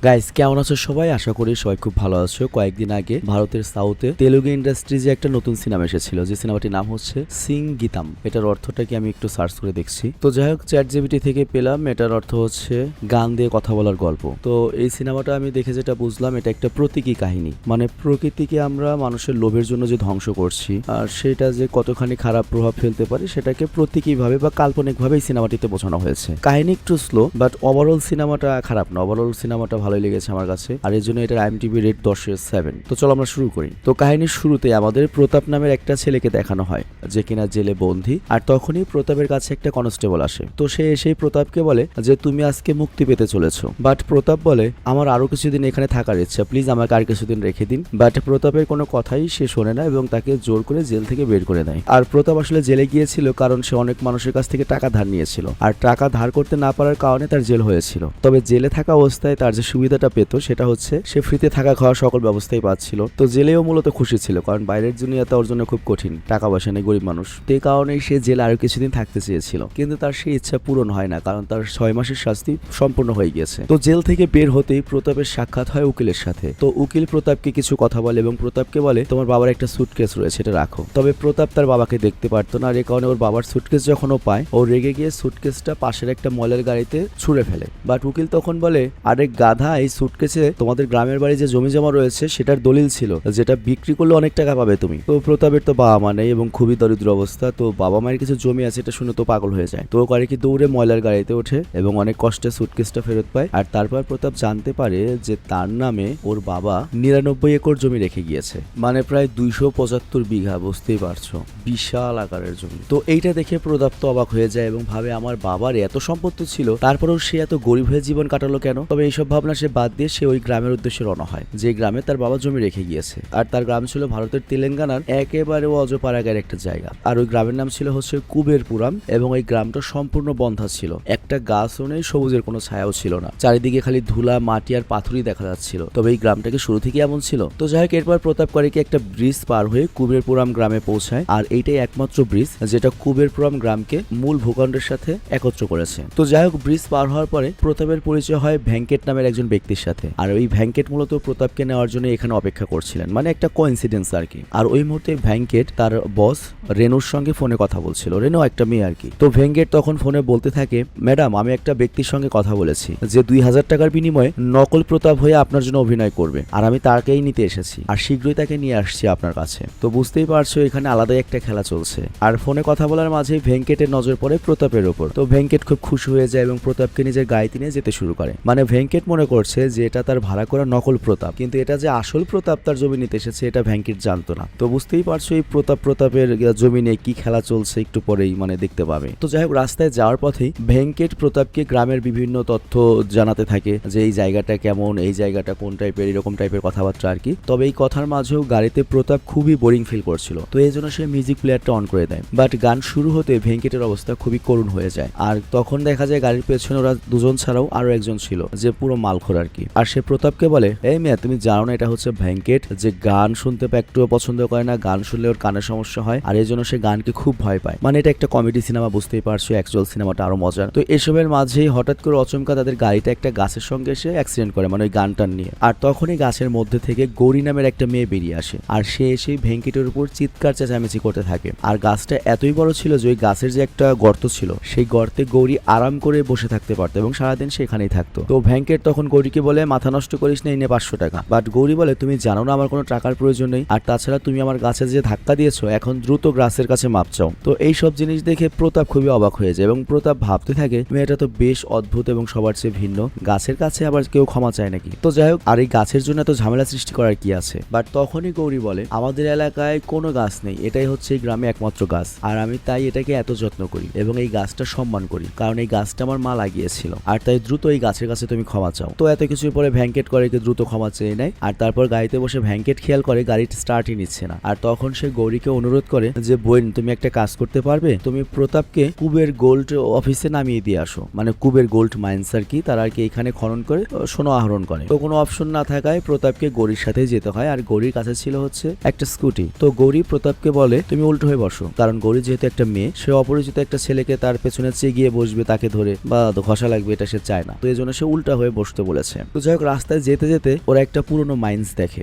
Guys কেমন আছো সবাই? আশা করি সবাই খুব ভালো আছো। কয়েকদিন আগে ভারতের সাউথে তেলুগু ইন্ডাস্ট্রিজে একটা নতুন সিনেমা এসেছিল, যে সিনেমাটির নাম হচ্ছে সিং গীতাম। এটার অর্থটা কি আমি একটু সার্চ করে দেখছি। তো যাই হোক, চ্যাট জিপিটি থেকে পেলাম এটার অর্থ হচ্ছে গান দিয়ে কথা বলার গল্প। তো এই সিনেমাটা আমি দেখে যেটা বুঝলাম, এটা একটা প্রতীকী কাহিনী। মানে প্রকৃতিকে আমরা মানুষের লোভের জন্য যে ধ্বংস করছি, আর সেটা যে কতখানি খারাপ প্রভাব ফেলতে পারে সেটাকে প্রতীকীভাবে বা কাল্পনিকভাবে এই সিনেমাটিতে বোঝানো হয়েছে। কাহিনী একটু স্লো, বাট ওভারঅল সিনেমাটা খারাপ না। ওভারঅল সিনেমাটা ভালোই লেগেছে আমার কাছে, আর এর জন্য এটার আইএমডিবি রেট 10/7। তো চলো আমরা শুরু করি। তো কাহিনীর শুরুতে আমাদের প্রতাপ নামের একটা ছেলেকে দেখানো হয়, যে কিনা জেলে বন্দী। আর তখনই প্রতাপের কাছে একটা কনস্টেবল আসে। তো সে এসেই প্রতাপকে বলে যে তুমি আজকে মুক্তি পেতে চলেছো। বাট প্রতাপ বলে আমার আরো কিছুদিন এখানে থাকার ইচ্ছা, প্লিজ আমাকে আর কিছুদিন রেখে দিন। বাট প্রতাপের কোনো কথাই সে শোনে না এবং তাকে জোর করে জেল থেকে বের করে দেয়। আর প্রতাপ আসলে জেলে গিয়েছিল কারণ সে অনেক মানুষের কাছ থেকে টাকা ধার নিয়েছিল, আর টাকা ধার করতে না পারার কারণে তার জেল হয়েছিল। তবে জেলে থাকা অবস্থায় তার যে সুবিধাটা পেত সেটা হচ্ছে সে ফ্রিতে থাকা খাওয়া সকল ব্যবস্থাই পাচ্ছিল। তো জেলেও মূলত খুশি ছিল, কারণ বাইরের দুনিয়াতে ওর জন্য খুব কঠিন, টাকা পয়সা নেই, গরিব মানুষ। এই কারণেই সে জেলে আরো কিছুদিন থাকতে চেয়েছিল, কিন্তু তার সেই ইচ্ছা পূরণ হয় না, কারণ তার 6 মাসের শাস্তি সম্পূর্ণ হয়ে গিয়েছে। তো জেল থেকে বের হতেই প্রতাপের সাক্ষাৎ হয় উকিলের সাথে। তো উকিল প্রতাপকে কিছু কথা বলে এবং প্রতাপকে বলে তোমার বাবার একটা সুটকেস রয়েছে, এটা রাখো। তবে প্রতাপ তার বাবাকে দেখতে পারতো না, আর এই কারণে ওর বাবার সুটকেস যখন ও পায়, ও রেগে গিয়ে সুটকেসটা পাশের একটা মলের গাড়িতে ছুঁড়ে ফেলে। বাট উকিল তখন বলে আরে গাধা, এই সুটকেসে তোমাদের গ্রামের বাড়ি যে জমি জমা রয়েছে সেটার দলিল ছিল, যেটা বিক্রি করলে অনেক টাকা পাবে তুমি। তো প্রতাপের তো বাবা মা নেই এবং খুবই দরিদ্র অবস্থা। তো বাবা মায়ের কিছু জমি আছে, এটা শুনে তো পাগল হয়ে যায়। তো গাড়ি কি দৌড়ে ময়লার গাড়িতে ওঠে এবং অনেক কষ্টে সুটকেসটা ফেরত পায়। আর তারপর প্রতাপ জানতে পারে যে তার নামে ওর বাবা 99 একর জমি রেখে গিয়েছে, মানে প্রায় 275 বিঘা। বুঝতেই পারছো, বিশাল আকারের জমি। তো এইটা দেখে প্রতাপ তো অবাক হয়ে যায় এবং ভাবে আমার বাবার এত সম্পত্তি ছিল, তারপরেও সে এত গরিব হয়ে জীবন কাটালো কেন। তবে এইসব ভাবনা সে বাদ দিয়ে সে ওই গ্রামের উদ্দেশ্যে রওনা হয়, যে গ্রামে তার বাবা জমি রেখে গিয়েছে। আর তার গ্রাম ছিল ভারতের তেলেঙ্গানার একেবারে অজপাড়াগার একটা জায়গা। আর ওই গ্রামের নাম ছিল হচ্ছে কুবেরপুরাম, এবং ওই গ্রামটা সম্পূর্ণ বন্ধা ছিল। একটা গাছও নেই, সবুজের কোনো ছায়াও ছিল না, চারিদিকে খালি ধুলা, মাটি আর পাথরই দেখা যাচ্ছিল। তবে এই গ্রামটাকে শুরু থেকে এমন ছিল। তো যাই হোক, এরপর প্রতাপ করে কি একটা ব্রিজ পার হয়ে কুবেরপুরাম গ্রামে পৌঁছায়। আর এইটাই একমাত্র ব্রিজ যেটা কুবেরপুরাম গ্রামকে মূল ভূখণ্ডের সাথে একত্র করেছে। তো যাই হোক, ব্রিজ পার হওয়ার পরে প্রতাপের পরিচয় হয় ভেঙ্কট নামের একজন ব্যক্তির সাথে। আর ওই ভেঙ্কট মূলত প্রতাপকে নেওয়ার জন্য এখানে অপেক্ষা করছিলেন, মানে একটা কোইন্সিডেন্স আর কি। আর ওই মুহূর্তে ভেঙ্কট তার বস রেনুর সঙ্গে ফোনে কথা বলছিল। রেনু একটা মেয়ে আর কি। তো ভেঙ্কট তখন ফোনে বলতে থাকে ম্যাডাম, আমি একটা ব্যক্তির সঙ্গে কথা বলেছি যে 2000 টাকার বিনিময়ে নকল প্রতাপ হয়ে আপনার জন্য অভিনয় করবে, আর আমি তাকেই নিতে এসেছি, আর শীঘ্রই তাকে নিয়ে আসছি আপনার কাছে। তো বুঝতেই পারছো এখানে আলাদাই একটা খেলা চলছে। আর ফোনে কথা বলার মাঝেই ভেঙ্কটের নজর পড়ে প্রতাপের উপর। তো ভেঙ্কট খুব খুশি হয়ে যায় এবং প্রতাপকে নিজের গাড়িতে নিয়ে যেতে শুরু করে। মানে ভেঙ্কট মনে করছে যে এটা তার ভাড়া করা নকল প্রতাপ, কিন্তু এটা যে আসল প্রতাপ তার জমি নিতে এসেছে এটা ভেঙ্কট জানতো না। তো বুঝতেই পারছো এই প্রতাপের জমি নিয়ে কি খেলা চলছে একটু পরেই মানে দেখতে পাবে। তো যাই হোক, রাস্তায় যাওয়ার পথেই ভেঙ্কট প্রতাপকে গ্রামের বিভিন্ন তথ্য জানাতে থাকে, যে এই জায়গাটা কেমন, এই জায়গাটা কোন টাইপের, এরকম টাইপের কথাবার্তা আর কি। তবে এই কথার মাঝেও গাড়িতে প্রতাপ খুবই বোরিং ফিল করছিল। তো এই জন্য সে মিউজিক প্লেয়ারটা অন করে দেয়। বাট গান শুরু হতে ভেঙ্কটের অবস্থা খুবই করুণ হয়ে যায়। আর তখন দেখা যায় গাড়ির পেছনে ওরা দুজন ছাড়াও আরো একজন ছিল, যে পুরো মালখোর আর কি। আর সে প্রতাপকে বলে এই মেয়ে, তুমি জানো না এটা হচ্ছে ভেঙ্কট, যে গান শুনতে একটুও পছন্দ করে না, গান শুনলে ওর কানের সমস্যা হয়, আর এই জন্য সে গানকে খুব ভয় পায়। মানে এটা একটা কমেডি সিনেমা, বুঝতেই পারছো, অ্যাকচুয়াল সিনেমাটা আরো মজার। তো এসবের মাঝেই হঠাৎ করে অচমকা তাদের গাড়িটা একটা গাছের সঙ্গে এসে অ্যাক্সিডেন্ট করে, মানে ওই গানটার নিয়ে। আর তখনই গাছের মধ্যে থেকে গৌরী নামের একটা মেয়ে বেরিয়ে আসে, আর সে এসে ভেঙ্কটের উপর চিৎকার চেঁচামেচি করতে থাকে। আর গাছটা এতই বড় ছিল যে ওই গাছের যে একটা গর্ত ছিল, সেই গর্তে গৌরী আরাম করে বসে থাকতে পারতো এবং সারাদিন সেখানেই থাকতো। তো ভেঙ্কট তখন গৌরীকে বলে মাথা নষ্ট করিস না, এনে 500 টাকা। বাট গৌরী বলে তুমি জানো না আমার কোনো টাকার প্রয়োজন নেই, আর তাছাড়া তুমি আমার গাছে যে ধাক্কা দিয়েছো, এখন দ্রুত গাছের কাছে মাপ চাও। তো এই সব জিনিস দেখে প্রতাপ খুবই অবাক হয়ে যায় এবং প্রতাপ ভাবতে থাকে মেয়েটা তো বেশ অদ্ভুত এবং সবার চেয়ে ভিন্ন, গাছের কাছে আবার কেউ ক্ষমা চায় নাকি। তো যাই হোক, আর এই গাছের জন্য এত ঝামেলা সৃষ্টি করার কি আছে। বাট তখনই গৌরী বলে আমাদের এলাকায় কোনো গাছ নেই, এটাই হচ্ছে এই গ্রামে একমাত্র গাছ, আর আমি তাই এটাকে এত যত্ন করি এবং এই গাছটা সম্মান করি, কারণ এই গাছটা আমার মা লাগিয়েছিল, আর তাই দ্রুত এই গাছের কাছে তুমি ক্ষমা চাও। তো এত কিছুর পরে ভেঙ্কট করে দ্রুত ক্ষমা চেয়ে নেয়। আর তারপর গাড়িতে বসে ভেঙ্কট খেয়াল করে গাড়িটা স্টার্টই নিচ্ছে না। আর তখন সে গৌরীকে অনুরোধ করে যে বোন, তুমি একটা কাজ করতে পারবে, তুমি প্রতাপকে কুবের গোল্ড অফিসে নামিয়ে দিয়ে আসো, মানে কুবের গোল্ড মাইন্স আর কি, তারা আর কি এখানে খনন করে সোনা আহরণ করে। তো কোনো অপশন না থাকায় প্রতাপকে গৌরীর সাথে যেতে হয়, আর গৌরীর কাছে ছিল হচ্ছে একটা স্কুটি। তো গৌরী প্রতাপকে বলে তুমি উল্টো হয়ে বসো, কারণ গৌরী যেহেতু একটা মেয়ে, সে অপরিচিত একটা ছেলেকে তার পেছনে চেয়ে গিয়ে বসবে, তাকে ধরে বা ঘষা লাগবে এটা সে চায় না। তো এই জন্য সে উল্টা হয়ে বসতে বলে বলেছে। তো যাই হোক, রাস্তায় যেতে যেতে ওরা একটা পুরনো মাইন্স দেখে।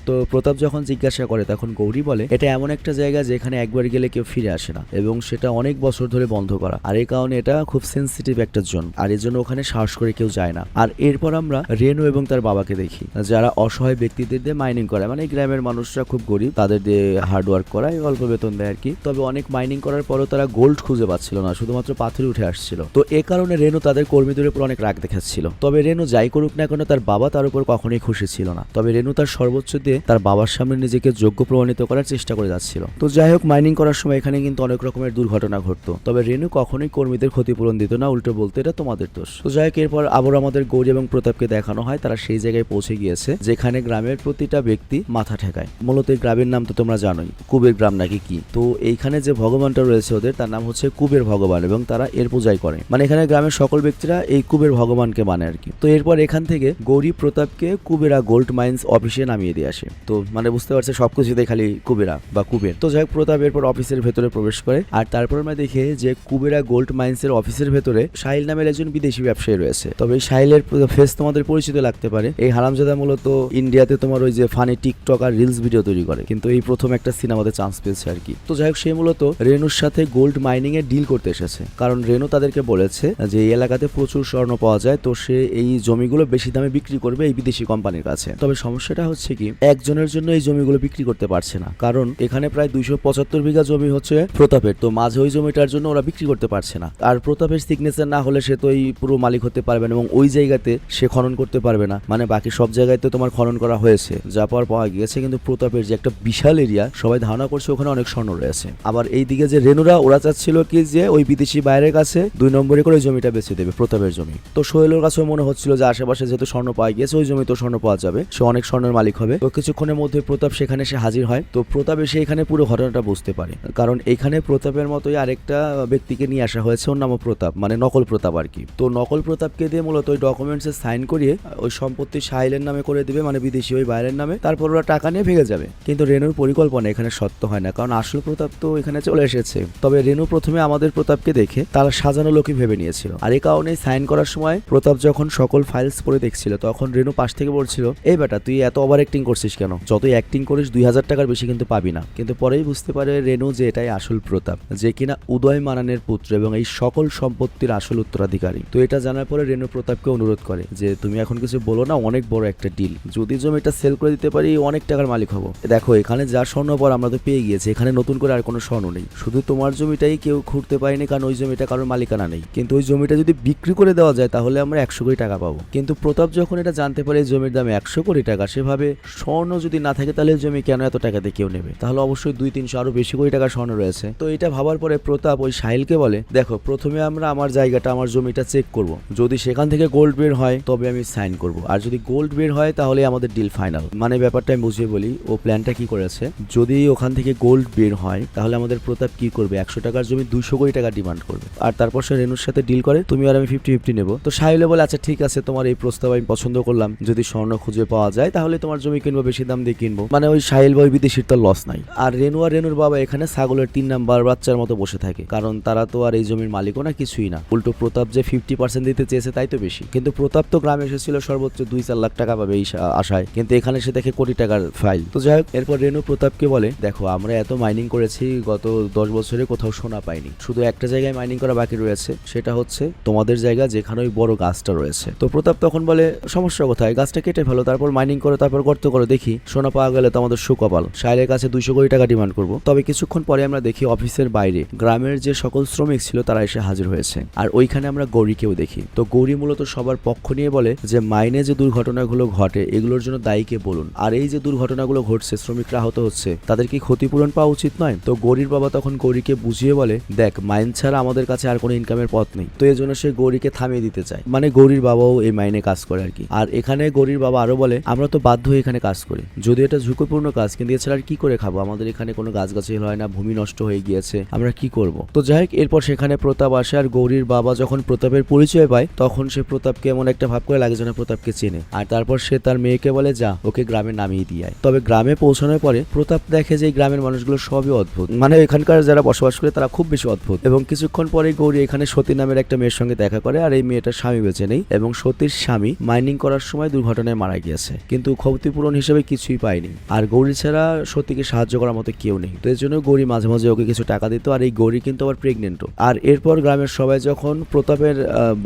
তো প্রতাপ যখন জিজ্ঞাসা করে তখন গৌরী বলে এটা এমন একটা জায়গা যেখানে একবার গেলে কেউ ফিরে আসে না এবং সেটা অনেক বছর ধরে বন্ধ করা, আর এই কারণে এটা খুব সেন্সিটিভ একটা জোন, আর এর জন্য ওখানে সাহস করে কেউ যায় না। আর এরপর আমরা রেনু এবং তার বাবাকে দেখি, যারা অসহায় ব্যক্তিদের দিয়ে মাইনিং করে, মানে গ্রামের মানুষরা খুব গরিব, তাদের দিয়ে হার্ড ওয়ার্ক করায়, অল্প বেতন দেয় আর কি। তবে অনেক মাইনিং করার পরও তারা গোল্ড খুঁজে পাচ্ছিল না, শুধুমাত্র পাথরে উঠে আসছিল। তো এ কারণে রেনু তাদের কর্মীদের উপর অনেক রাগ দেখাচ্ছিল। তবে রেনু যাই করুক না কেন তার বাবা তার উপর কখনোই খুশি ছিল না। তবে রেনু তার সর্বোচ্চ দিয়ে তার বাবার সামনে নিজেকে যোগ্য প্রমাণিত করার চেষ্টা করে যাচ্ছিল। তো যাই হোক, মাইনিং করার সময় এখানে কিন্তু অনেক রকমের দুর্ঘটনা ঘটতো। তবে রেনু কখনোই কর্মীদের ক্ষতিপূরণ দিত না, উল্টো বলতো এটা তোমাদের দোষ। তো যাই হোক, এরপর আবার আমাদের গৌরী এবং প্রতাপকে দেখানো হয় তারা সেই জায়গায় পৌঁছে গিয়েছে যেখানে গ্রামের প্রতিটা ব্যক্তি মাথা ঠেকায়। মূলত এই গ্রামের নাম তো তোমরা জানোই, কুবের গ্রাম নাকি কি। তো এইখানে যে ভগবানটা রয়েছে ওদের, তার নাম হচ্ছে কুবের ভগবান এবং তারা এর পূজাই করে, মানে এখানে গ্রামের সকল ব্যক্তিরা এই কুবের ভগবানকে মানে আর কি। তো এরপর এখান থেকে গৌরী প্রতাপকে কুবেরা গোল্ড মাইন্স অফিসে নামিয়ে দিয়ে আসে। তো মানে বুঝতে পারছে সবকিছুতে খালি কুবেরা বা কুবের। তো যাই হোক, প্রতাপ এরপর অফিসের ভেতরে প্রবেশ করে, আর তারপর আমরা দেখি যে কুবেরা গোল্ড মাইন্সের অফিসের ভেতরে সাহিল নামের একজন বিদেশি ব্যবসায়ী রয়েছে। তবে এই সাহিলের ফেস তোমাদের পরিচিত লাগতে পারে। এই হারামজাদা মূলত ইন্ডিয়াতে তোমার ওই যে ফানি টিকটক আর রিলস ভিডিও তৈরি করে, কিন্তু এই প্রথম একটা সিনেমাতে চান্স পেয়েছে আর কি। তো যাই হোক, সে মূলত রেনুর সাথে গোল্ড মাইনিং এ ডিল করতে এসেছে, কারণ রেনু তাদেরকে বলেছে যে এই এলাকাতে প্রচুর স্বর্ণ পাওয়া যায়, তো সে এই জমিগুলো বেশি দামে বিক্রি করবে এই বিদেশি কোম্পানির কাছে। তবে সমস্যাটা হচ্ছে কি, একজনের জন্য এই জমিগুলো বিক্রি করতে পারছে না, কারণ এখানে প্রায় 275 বিঘা জমি হচ্ছে প্রতাপের। তো মাঝে ওই জমিটার জন্য ওরা বিক্রি করতে পারছে না, আর প্রতাপের সিগনেচার না হলে সে তো এই পুরো মালিক হতে পারবে না এবং ওই জায়গাতে সে খনন করতে পারবে না। মানে বাকি সব জায়গায় তো তোমার খনন করা হয়েছে, যা পাওয়া গিয়েছে, কিন্তু প্রতাপের যে একটা বিশাল এরিয়া, সবাই ধারণা করছে ওখানে অনেক স্বর্ণ রয়েছে। আবার এইদিকে যে রেনুরা, ওরা চাচ্ছিল কি যে ওই বিদেশি বাইরের কাছে 2 নম্বরে করে জমিটা বেচে দেবে, প্রতাপের জমি। তো সোহেলের কাছেও মনে হচ্ছিল যে আশেপাশে যেহেতু স্বর্ণ পাওয়া গিয়েছে, ওই জমি তো স্বর্ণ পাওয়া যাবে, সে অনেক স্বর্ণের মালিক হবে। তো কিছুক্ষণের মধ্যে প্রতাপ সেখানে সে হাজির হয়। তো প্রতাপ এসে এখানে পুরো ঘটনাটা বুঝতে পারে, কারণ এখানে প্রতাপের মতোই আরেকটা ব্যক্তিকে নিয়ে আসা হয়েছে, ওর নামও প্রতাপ, মানে নকল প্রতাপ আর কি। তো নকল প্রতাপকে দিয়ে মূলত ওই ডকুমেন্টসে সাইন করিয়ে ওই সম্পত্তি সাহিলের নামে করে দিবে, মানে বিদেশি ওই বাইরের নামে, তারপর ওরা টাকা নিয়ে ভেঙে যাবে। কিন্তু রেনুর পরিকল্পনা এখানে সত্য হয় না, কারণ আসল প্রতাপ তো এখানে চলে এসেছে। তবে রেনু প্রথমে আমাদের প্রতাপকে দেখে তারা সাজানো লোকই ভেবে নিয়েছিল, আর এই কারণে সাইন করার সময় প্রতাপ যখন সকল ফাইলস পড়ে দেখছিল, তখন রেনু পাশ থেকে বলছিল, এই বেটা তুই এত ওভার অ্যাক্টিং করছিস কেন, যতই অ্যাক্টিং করিস 2000 টাকার বেশি কিন্তু পাবি না। কিন্তু পরেই বুঝতে পারে রেনু যে এটাই আসল প্রতাপ, যে কিনা উদয় মানানের পুত্র এবং এই সকল সম্পত্তির আসল উত্তরাধিকারী। তো এটা জানার পরে রেনু প্রতাপকে অনুরোধ করে যে তুমি এখন কিছু বলো না, অনেক বড় একটা ডিল, যদি জমিটা সেল করে দিতে পারি অনেক টাকার মালিক হবো। দেখো এখানে যা স্বর্ণ পর আমরা তো পেয়ে গিয়েছি, এখানে নতুন করে আর কোনো স্বর্ণ নেই, শুধু তোমার জমিটাই কেউ খুঁড়তে পারেনি, কারণ ওই জমিটা কারোর মালিকানা নেই। কিন্তু ওই জমিটা যদি বিক্রি করে দেওয়া যায় তাহলে আমরা 100 কোটি টাকা পাবো। কিন্তু প্রতাপ যখন এটা জানতে পারে জমির দাম 100 কোটি টাকা, সেভাবে স্বর্ণ যদি না থাকে তাহলে জমি কেন এত টাকা দিয়ে কেউ নেবে, তাহলে অবশ্যই 200-300 আরো বেশি কোটি টাকা স্বর্ণ রয়েছে। তো এটা ভাবার পরে প্রতাপ ওই সাহিলকে বলে, দেখো প্রথমে আমরা আমার জায়গাটা, আমার জমিটা চেক করব, যদি সেখান থেকে গোল্ড বের হয় তবে আমি সাইন করব, আর যদি গোল্ড বের হয় তাহলে আমাদের ডিল ফাইনাল। মানে ব্যাপারটা আমি বুঝিয়ে বলি, ও প্ল্যানটা কি করেছে, যদি ওখান থেকে গোল্ড বের হয় তাহলে আমাদের প্রতাপ কি করবে, 100 টাকার জমি 200 কোটি টাকা ডিমান্ড করবে, আর তারপর সে রেনুর সাথে ডিল করে তুমি আর আমি 50-50 নেবো। তো সাহিলে বলে আচ্ছা ঠিক আছে, তোমার এই প্রস্তাব আমি পছন্দ করলাম, যদি স্বর্ণ খুঁজে পাওয়া যায় তাহলে তোমার জমি কিনবো, বেশি দাম দিয়ে কিনবো। মানে ওই সাহিল বা ওই বিদেশির তো লস নাই। আর রেনু আর রেনুর বাবা এখানে ছাগলের 3 নাম্বার বাচ্চার মতো বসে থাকে, কারণ তারা তো আর এই জমির মালিকও না, কিছুই না। উল্টো প্রতাপ যে 50% দিতে চেয়েছে তাই তো বেশি, কিন্তু প্রতাপ তো গ্রামে এসেছিল সর্বোচ্চ 2-4 লাখ টাকা পাবে এই আশায়, কিন্তু এখানে সে দেখে কোটি টাকার ফাইল। তো যাই হোক, এরপর রেনু প্রতাপকে বলে, দেখো আমরা এত মাইনিং করেছি গত 10 বছরে, কোথাও সোনা পাইনি, শুধু একটা জায়গায় মাইনিং করা বাকি রয়েছে, সেটা হচ্ছে তোমাদের জায়গা যেখানে ওই বড় গাছটা রয়েছে। তো প্রতাপ তখন বলে, সমস্যা কোথায়, গাছটা কেটে ফেলো, তারপর মাইনিং করো, তারপর গর্ত করো, দেখি সোনা পাওয়া গেলে তো আমাদের সুকপাল। সাহিলের কাছে 200 কোটি টাকা ডিমান্ড করবো। তবে কিছুক্ষণ পরে আমরা দেখি অফিসের বাইরে গ্রামের যে সকল শ্রমিক ছিল তারা এসে হাজির হয়েছে, আর ওইখানে আমরা গৌরীকেও দেখি। তো গৌরী মূলত সবার পক্ষ নিয়ে বলে যে মাইনে যে দুর্ঘটনাগুলো ঘটে এগুলোর জন্য দায়ীকে বলুন, আর এই যে দুর্ঘটনাগুলো ঘটছে, শ্রমিকরা আহত হচ্ছে, তাদের কি ক্ষতিপূরণ পাওয়া উচিত নয়? তো গৌরীর বাবা তখন গৌরীকে বুঝিয়ে বলে, দেখ মাইন ছাড়া আমাদের কাছে আর কোনো ইনকামের পথ নেই। তো এই জন্য সে গৌরীকে থামিয়ে দিতে চায়, মানে গৌরীর বাবাও এই মাইনে কাজ করে আর কি। আর এখানে গৌরীর বাবা আরো বলে, আমরা তো বাধ্য হয়ে এখানে কাজ করি, যদি এটা ঝুঁকিপূর্ণ কাজ, কিন্তু এছাড়া আর কি করে খাবো, আমাদের এখানে কোনো গাছগাছালি হয় না, ভূমি নষ্ট হয়ে গিয়েছে, আমরা কি করব? তো যাই হোক, এরপর সেখানে প্রতাপ আসে, আর গৌরীর বাবা যখন প্রতাপের পরিচয় পায় তখন সে প্রতাপকে এমন একটা ভাব করে লাগে যেন প্রতাপকে চেনে, আর তারপর সে তার মেয়েকে বলে, যা ওকে গ্রামে নামিয়ে দিয়ে। তবে গ্রামে পৌঁছানোর পরে প্রতাপ দেখে যে গ্রামের মানুষগুলো সবই অদ্ভুত, মানে এখানকার যারা বসবাস করে তারা খুব বেশি অদ্ভুত। এবং কিছুক্ষণ পরে গৌরী এখানে সতী নামের একটা মেয়ের সঙ্গে দেখা করে, আর এই মেয়েটার স্বামী বেঁচে নেই এবং সতী যুবতীর স্বামী মাইনিং করার সময় দুর্ঘটনায় মারা গিয়েছে, কিন্তু ক্ষতিপূরণ হিসেবে কিছুই পায়নি। আর গৌরী ছাড়া সতীকে সাহায্য করার মতো কেউ নেই। তো এর জন্য গৌরী মাঝে মাঝে ওকে কিছু টাকা দিত। আর এই গৌরী কিন্তু আবার প্রেগনেন্টও। আর এরপর গ্রামের সবাই যখন প্রতাপের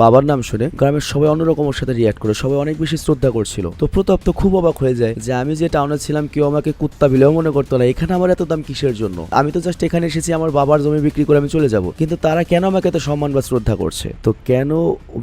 বাবার নাম শুনে গ্রামের সবাই অন্যরকম ওর সাথে রিয়াক্ট করে, সবাই অনেক বেশি শ্রদ্ধা করছিল। তো প্রতাপ তো খুব অবাক হয়ে যায় যে আমি যে টাউনে ছিলাম কেউ আমাকে কুত্তা বিলেও মনে করতো না, এখানে আমার এত দাম কিসের জন্য? আমি তো জাস্ট এখানে এসেছি আমার বাবার জমি বিক্রি করে আমি চলে যাব, কিন্তু তারা কেন আমাকে এত সম্মান বা শ্রদ্ধা করছে? তো কেন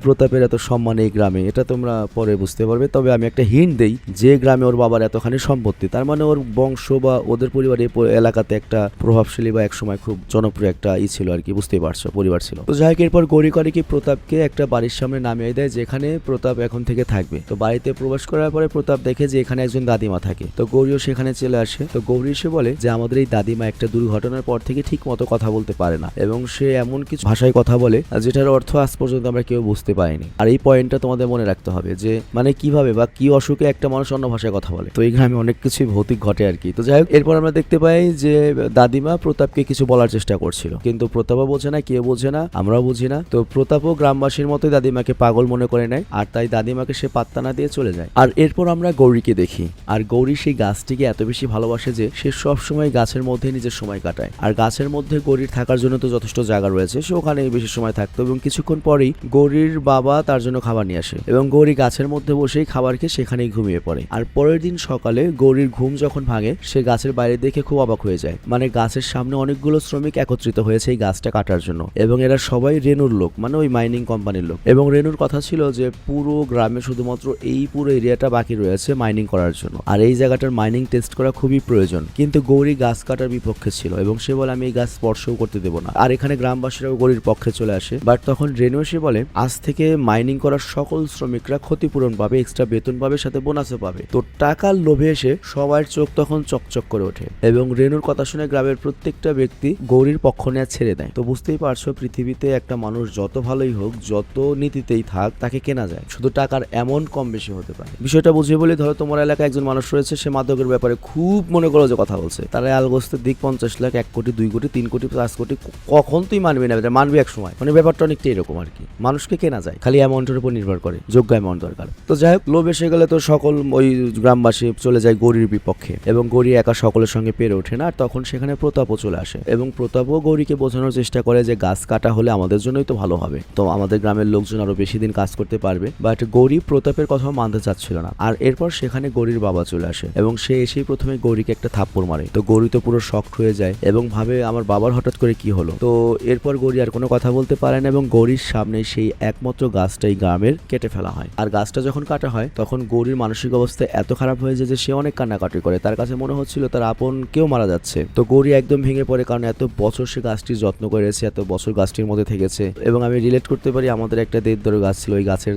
প্রতাপের এত সম্মান এই গ্রামে, এটা তোমরা পরে বুঝতে পারবে। তবে আমি একটা হিন্ট দেই, যে গ্রামে ওর বাবার এতখানি সম্পত্তি, তার মানে ওর বংশ বা ওদের পরিবার এই এলাকাতে একটা প্রভাবশালী বা একসময় খুব জনপ্রিয় একটা ছিল আর কি, বুঝতেই পারছো, পরিবার ছিল। তো যাই হোক, এরপর গৌরী করে কি প্রতাপকে একটা বাড়ির সামনে নামিয়ে দেয় যেখানে প্রতাপ এখন থেকে থাকবে। তো বাড়িতে প্রবেশ করার পরে প্রতাপ দেখে যে এখানে একজন দাদিমা থাকে। তো গৌরীও সেখানে চলে আসে। তো গৌরী এসে বলে যে আমাদের এই দাদিমা একটা দুর্ঘটনার পর থেকে ঠিক মতো কথা বলতে পারে না, এবং সে এমন কিছু ভাষায় কথা বলে যেটার অর্থ আজ পর্যন্ত আমরা কেউ বুঝতে পারিনি। আর এই পয়েন্টটা তোমাদের মনে রাখতে হবে যে মানে কিভাবে বা কি অসুখে একটা মানুষ অন্য ভাষায় কথা বলে। তো এই গ্রামে অনেক কিছুই ভৌতিক ঘটে আর কি। তো যাই হোক, এরপর আমরা দেখতে পাই যে দাদিমা প্রতাপকে কিছু বলার চেষ্টা করছিল, কিন্তু প্রতাপও বোঝে না, কেউ বোঝে না, আমরাও বুঝি না। তো প্রতাপও গ্রামবাসীর মতোই দাদিমাকে পাগল মনে করে নেয়, আর তাই দাদিমাকে সে পাত্তা না দিয়ে চলে যায়। আর এরপর আমরা গৌরীকে দেখি। আর গৌরী সেই গাছটিকে এত বেশি ভালোবাসে যে সে সব সময় গাছের মধ্যে নিজের সময় কাটায়। আর গাছের মধ্যে গৌরীর থাকার জন্য তো যথেষ্ট জায়গা রয়েছে, সে ওখানে বেশি সময় থাকতো। এবং কিছুক্ষণ পরেই গৌরীর বাবা তার জন্য খাবার নিয়ে আসে, এবং গৌরী গাছের মধ্যে বসেই খাবার খেয়ে সেখানেই ঘুমিয়ে পড়ে। আর পরের দিন সকালে গৌরীর ঘুম যখন ভাঙে, সে গাছের বাইরে দেখে খুব অবাক হয়ে যায়। মানে গাছের সামনে অনেকগুলো শ্রমিক একত্রিত হয়েছে এই গাছটা কাটার জন্য, এবং এরা সবাই রেনুর লোক, মানে ওই মাইনিং কোম্পানির লোক। এবং রেনুর কথা ছিল যে পুরো গ্রামে শুধুমাত্র এই পুরো এরিয়াটা বাকি রয়েছে মাইনিং করার জন্য, আর এই জায়গাটার মাইনিং টেস্ট করা খুবই প্রয়োজন। কিন্তু গৌরী গাছ কাটার বিপক্ষে ছিল, এবং সে বলে আমি এই গাছ স্পর্শও করতে দেবো না। আর এখানে গ্রামবাসীরাও গৌরীর পক্ষে চলে আসে। বাট তখন রেনু এসে বলে আজ থেকে মাইনিং করার সকল শ্রমিকরা ক্ষতিপূরণ পাবে, এক্সট্রা বেতন পাবে, সাথে বোনাসও পাবে। তো টাকার লোভে এসে সবার চোখ তখন চকচক করে ওঠে, এবং রেনুর কথা শুনে গ্রামের প্রত্যেকটা ব্যক্তি গৌরীর পক্ষ নেওয়া ছেড়ে দেয়। তো বুঝতেই পারছো, পৃথিবীতে একটা মানুষ যত ভালোই হোক, যত নীতিতেই থাক, তাকে কেনা যায় শুধু টাকার এমন কম বেশি হতে পারে। বিষয়টা বুঝিয়ে বলি, ধরো তোমার এলাকায় একজন মানুষ রয়েছে, সে মাদকের ব্যাপারে খুব মনে করো যে কথা বলছে, তারা আলগোস্তের দিক 50 লাখ, 1 কোটি, 2 কোটি, 3 কোটি, 5 কোটি, কখন তুই মানবি না, মানবি এক সময়। মানে ব্যাপারটা অনেকটা এরকম আর কি, মানুষকে কেনা যায়, খালি অ্যামাউন্টের উপর নির্ভর করে, যোগ্য অ্যামাউন্ট দরকার। তো যাই হোক, লোভ এসে গেলে তো সকল ওই গ্রামবাসী চলে যায় গৌরীর বিপক্ষে, এবং গৌরী একা সকলের সঙ্গে পেরে ওঠে না। আর তখন সেখানে প্রতাপও চলে আসে, এবং প্রতাপও গৌরীকে বোঝানোর চেষ্টা করে যে গাছ কাটা হলে আমাদের জন্যই তো ভালো হবে, তো আমাদের গ্রামের লোকজন আরো বেশি দিন কাজ করতে পারবে। বাট গৌরী প্রতাপের কথা মানতে চাচ্ছিল না। আর এরপর সেখানে গৌরীর বাবা চলে আসে, এবং সে এসেই প্রথমে গৌরীকে একটা থাপ্পড় মারে। তো গৌরী তো পুরো শকড হয়ে যায়, এবং ভাবে আমার বাবার হঠাৎ করে কি হলো। তো এরপর গৌরী আর কোনো কথা বলতে পারে না, এবং গৌরীর সামনে সেই একমাত্র গাছটাই গ্রামের কেটে ফেলা হয়। আর গাছটা যখন কাটা হয়, তখন গৌরীর মানসিক অবস্থা এত খারাপ হয়ে যায় যে সে অনেক কান্নাকাটি করে। তার কাছে মনে হচ্ছিল তার আপন কেউ মারা যাচ্ছে। তো গৌরী একদম ভেঙে পড়ে, কারণ এত বছর সে গাছটির যত্ন করেছে, এত বছর গাছটির মধ্যে থেকেছে। এবং আমি রিলেট করতে পারি, আমাদের একটা দেবদারু গাছ ছিল, ওই গাছের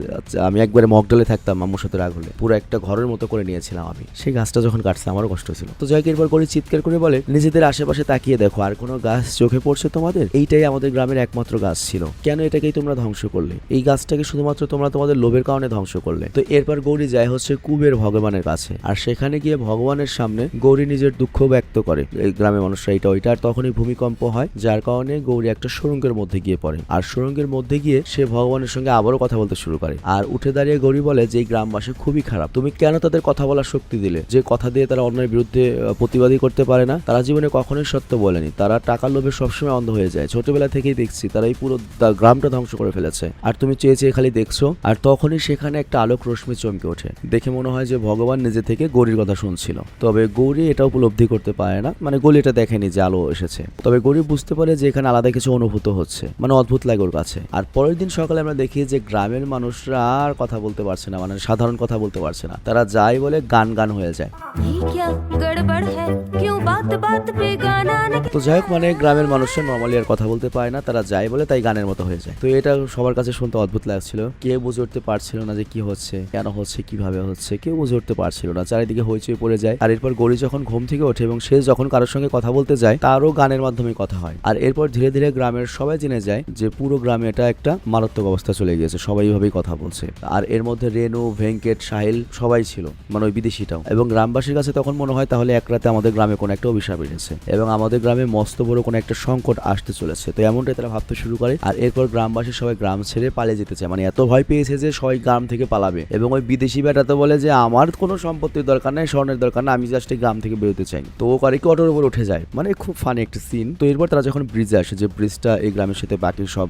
আমি একবারে মকডলে থাকতাম, আম্মুর সাথে রাগ হলে পুরো একটা ঘরের মতো করে নিয়েছিলাম আমি। সেই গাছটা যখন কাটছে আমারও কষ্ট ছিল। তো যাই এরপর গৌরী চিৎকার করে বলে নিজেদের আশেপাশে তাকিয়ে দেখো, আর কোনো গাছ চোখে পড়ছে তোমাদের? এইটাই আমাদের গ্রামের একমাত্র গাছ ছিল, কেন এটাকেই তোমরা ধ্বংস করলে? এই গাছটাকে শুধুমাত্র তোমরা তোমাদের লোভের কারণে ধ্বংস করলে। তো এরপর গৌরী যায় হচ্ছে কুবের ভগবানের কাছে, আর সেখানে গিয়ে ভগবানের সামনে গৌরী নিজের দুঃখ ব্যক্ত করে, এই গ্রামের মানুষরা এটা ওইটা। আর তখনই ভূমিকম্প হয়, যার কারণে গৌরী একটা সুড়ঙ্গের মধ্যে গিয়ে পড়ে। আর সুড়ঙ্গের মধ্যে গিয়ে সে ভগবানের সঙ্গে আবারও কথা বলতে শুরু করে। আর উঠে দাঁড়িয়ে গৌরী বলে যে এই গ্রামবাসী খুবই খারাপ, তুমি কেন তাদের কথা বলার শক্তি দিলে? যে কথা দিয়ে তারা অন্যায়ের বিরুদ্ধে প্রতিবাদী করতে পারে না, তারা জীবনে কখনোই সত্য বলেনি, তারা টাকার লোভে সবসময় অন্ধ হয়ে যায়। ছোটবেলা থেকেই দেখছি তারা এই পুরো গ্রামটা ধ্বংস করে ফেলেছে, আর তুমি চেয়ে চেয়ে খালি দেখছো। আর তখনই সেখানে একটা আলোক রশ্মি চমকে ওঠে, দেখে মনে হয় যে ভগবান নিজে থেকে গৌরীর কথা শুনছিল। তবে গৌরী এটা উপলব্ধি করতে পারে না, মানে গৌরী এটা দেখেনি যে আলো এসেছে। তবে গৌরী বুঝতে পারে যে এখানে আলাদা কিছু অনুভূত হচ্ছে, মানে অদ্ভুত লাগে ওর কাছে। আর পরের দিন সকালে আমরা দেখি যে গ্রামের মানুষরা আর কথা বলতে পারছে না, মানে সাধারণ কথা বলতে পারছে না, তারা যাই বলে গান গান হয়ে যায়। তো যাই হোক, মানে গ্রামের মানুষরা নর্মালি আর কথা বলতে পারে না, তারা যাই বলে তাই গানের মতো হয়ে যায়। তো এটা সবার কাছে শুনতে অদ্ভুত লাগছিল, কেউ বুঝে উঠতে পারছিল না যে কি হচ্ছে, কেন হচ্ছে, কিভাবে হচ্ছে, কেউ বুঝে উঠতে পারছিল না। চারিদিকে হইচই পড়ে যায়। আর এরপর গৌরী যখন ঘুম থেকে ওঠে এবং সে যখন কারোর সঙ্গে কথা বলতে যায়, তারও গানের মাধ্যমে কথা হয়। আর এরপর ধীরে ধীরে গ্রামের সবাই জেনে যায় যে পুরো গ্রামে এটা একটা মারাত্মক অবস্থা চলে গিয়েছে, সবাই এইভাবেই কথা বলছে। আর এর মধ্যে রেনু, ভেঙ্কট, সাহিল সবাই ছিল, মানে ওই বিদেশিটাও। এবং গ্রামবাসীর কাছে তখন মনে হয় তাহলে এক রাতে আমাদের গ্রামে কোনো একটা অভিশাপ এসেছে, এবং আমাদের গ্রামে মস্ত বড় কোনো একটা সংকট আসতে চলেছে। তো এমনটাই তারা ভাবতে শুরু করে। আর এরপর গ্রামবাসী সবাই গ্রাম ছেড়ে পালিয়ে যেতে চায়, মানে এত ভয় পেয়েছে যে সবাই গ্রাম থেকে পালাবে, এবং ওই বিদেশি বেটা তো বলে যে আমার কোনো সম্পত্তির দরকার নাই, স্বর্ণের দরকার না, আমি জাস্ট এই গ্রাম থেকে বেরোতে চাই। তো ও করে কি অটোর উপর উঠে যায়, মানে খুব ফানি একটা সিন। তো এরপর তারা যখন ব্রিজে আসে, যে ব্রিজটা এই গ্রামের সাথে বাকি সব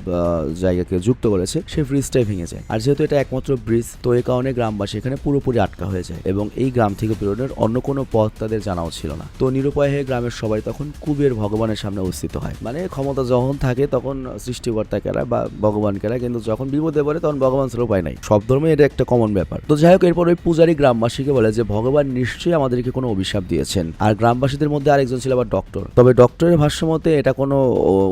জায়গাকে যুক্ত করেছে, সেই ব্রিজটাই ভেঙে যায়। আর যেহেতু এটা একমাত্র ব্রিজ, তো এই কারণে গ্রামবাসী এখানে পুরোপুরি আটকা হয়ে যায় এবং এই গ্রাম থেকে বেরোনোর অন্য কোনো পথ তাদের জানাও ছিল না। তো নিরুপায় হয়ে গ্রামের সবাই তখন কুবের ভগবানের সামনে উপস্থিত হয়। মানে ক্ষমতা যখন থাকে তখন সৃষ্টিকর্তাকেরা বা ভগবানকেরা, কিন্তু যখন বিপদে পড়ে তখন ভগবান ছাড়া উপায় নাই। সব ধর্মে এটা একটা কমন ব্যাপার। তো যাই হোক, এরপর ওই পূজারী গ্রামবাসীকে বলে যে ভগবান নিশ্চয়ই আমাদেরকে কোনো অভিশাপ দিয়েছেন। আর গ্রামবাসীদের মধ্যে আরেকজন ছিল আবার ডক্টর। তবে ডক্টরের ভাষ্য মতে এটা কোনো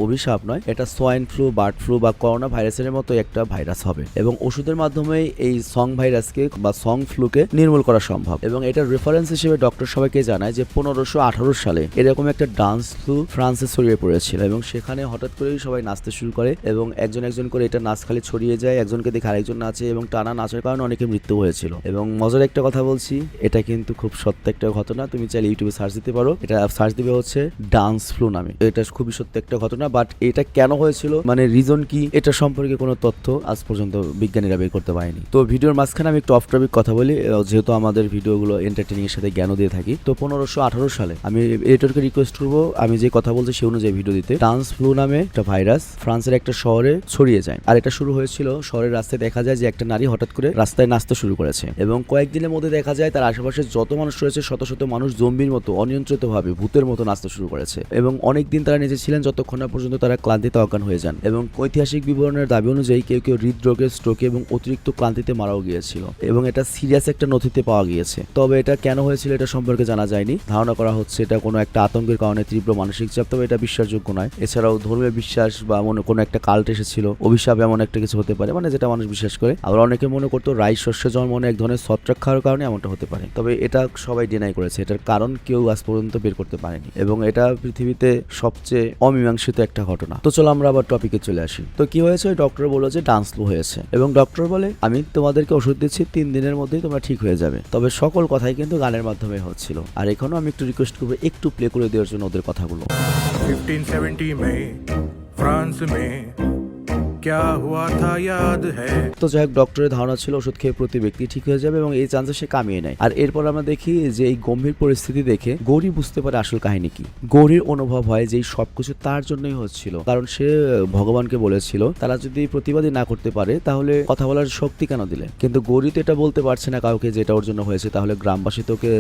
অভিশাপ নয়, এটা সোয়াইন ফ্লু, বার্ড ফ্লু বা করোনা ভাইরাসের মতো একটা ভাইরাস হবে, এবং ওষুধের মাধ্যমে এই সং ভাইরাসকে বা সং ফ্লুকে নির্মূল করা সম্ভব। এবং এটার রেফারেন্স হিসেবে ডক্টর সবাইকে জানায় যে 1518 সালে এরকম একটা ডান্স ফ্লু ফ্রান্সে ছড়িয়ে পড়েছিল, এবং সেখানে হঠাৎ করেই সবাই নাচতে শুরু করে এবং একজন একজন করে এটা নাচ খালি ছড়িয়ে যায়, একজনকে দেখে আরেকজন নাচে, এবং টানা নাচের কারণে অনেকে মৃত্যু হয়েছিল। এবং মজার একটা কথা বলছি, এটা কিন্তু খুব সত্য একটা ঘটনা। তুমি চাইলে ইউটিউবে সার্চ দিতে পারো, এটা সার্চ দিবে হচ্ছে ডান্স ফ্লু নামে। এটা খুবই সত্য একটা ঘটনা, বাট এটা কেন হয়েছিল, মানে রিজন কি, এটা সম্পর্কে কোনো তথ্য আজ পর্যন্ত বিজ্ঞানীরা বের করতে পারেনি। তো ভিডিওর মাঝখানে আমি একটু অফ টপিক কথা বলি, যেহেতু আমাদের ভিডিওগুলো এন্টারটেইনিং এর সাথে জ্ঞানও দিয়ে থাকি। তো 1518 সালে আমি এডিটরকে রিকোয়েস্ট করবো আমি যে কথা বলছি সে অনুযায়ী ভিডিও দিতে। ডান্স ফ্লু নামে একটা ভাইরাস ফ্রান্সের একটা শহরে ছড়িয়ে যায়, আর এটা শুরু হয়েছিল শহরের রাস্তায়। দেখা যায় যে একটা নারী হঠাৎ করে রাস্তায় নাচতে শুরু করেছে, এবং কয়েকদিনের মধ্যে দেখা যায় তার আশেপাশে যত মানুষ রয়েছে শত শত মানুষ জম্বির মতো অনিয়ন্ত্রিতভাবে ভূতের মতো নাচতে শুরু করেছে, এবং অনেকদিন তারা নিজে ছিলেন যতক্ষণ না পর্যন্ত তারা ক্লান্তিতে অজ্ঞান হয়ে যান। এবং ঐতিহাসিক বিবরণের দাবি অনুযায়ী কেউ কেউ হৃদরোগে, স্ট্রোকে এবং অতিরিক্ত ক্লান্তিতে মারাও গিয়েছিল, এবং এটা সিরিয়াস একটা নথিতে পাওয়া গিয়েছে। তবে এটা কেন হয়েছিল এটা সম্পর্কে জানা যায়নি। ধারণা করা হচ্ছে এটা কোনো একটা আতঙ্কের কারণে, তীব্র মানসিক চাপ, তবে এটা বিশ্বাসযোগ্য নয়। এছাড়াও ধর্মীয় বিশ্বাস বা কোনো একটা কাল্ট এসেছিল, অভিশাপ, এমন একটা কিছু হতে পারে, মানে যেটা মানুষ বিশ্বাস করে। আবার অনেকে মনে করতো রাইস শস্য জন্মনে এক ধরনের ছত্রাক খাওয়ার কারণে এমনটা হতে পারে, তবে এটা সবাই ডিনাই করেছে। এটার কারণ কেউ আজ পর্যন্ত বের করতে পারেনি, এবং এটা পৃথিবীতে সবচেয়ে অমীমাংসিত একটা ঘটনা। তো চলো আমরা আবার টপিকে চলে আসি। তো কি হয়েছে, ওই ডক্টর বলল যে ডান্স ফ্লু হয়েছে, এবং ডক্টর বলে আমি তোমাদেরকে ওষুধ দিচ্ছি, 3 দিনের মধ্যেই তোমরা ঠিক হয়ে যাবে। তবে সকল কথাই কিন্তু গানের মাধ্যমে হচ্ছিল। আর এখনো আমি একটু রিকোয়েস্ট করবো একটু প্লে করে দেওয়ার জন্য ওদের কথাগুলো। 1570 में फ्रांस में क्या हुआ था याद है। তো যাই হোক, ডক্টরের ধারণা ছিল ওষুধ খেয়ে প্রতি ব্যক্তি ঠিক হয়ে যাবে, এবং এই চান্সে সে কামিয়ে নেয়। আর এরপর আমরা দেখি যে এই গম্ভীর পরিস্থিতি দেখে গৌরী বুঝতে পারে আসল কাহিনী কি। গৌরীর অনুভব হয় যে এই সবকিছু তার জন্যই হচ্ছিল, কারণ সে ভগবানকে বলেছিল তারা যদি প্রতিবাদী না করতে পারে তাহলে কথা বলার শক্তি কেন দিলে। কিন্তু গৌরী তো এটা বলতে পারছে না কাউকে যে এটা ওর জন্য হয়েছে, তাহলে গ্রামবাসী তোকে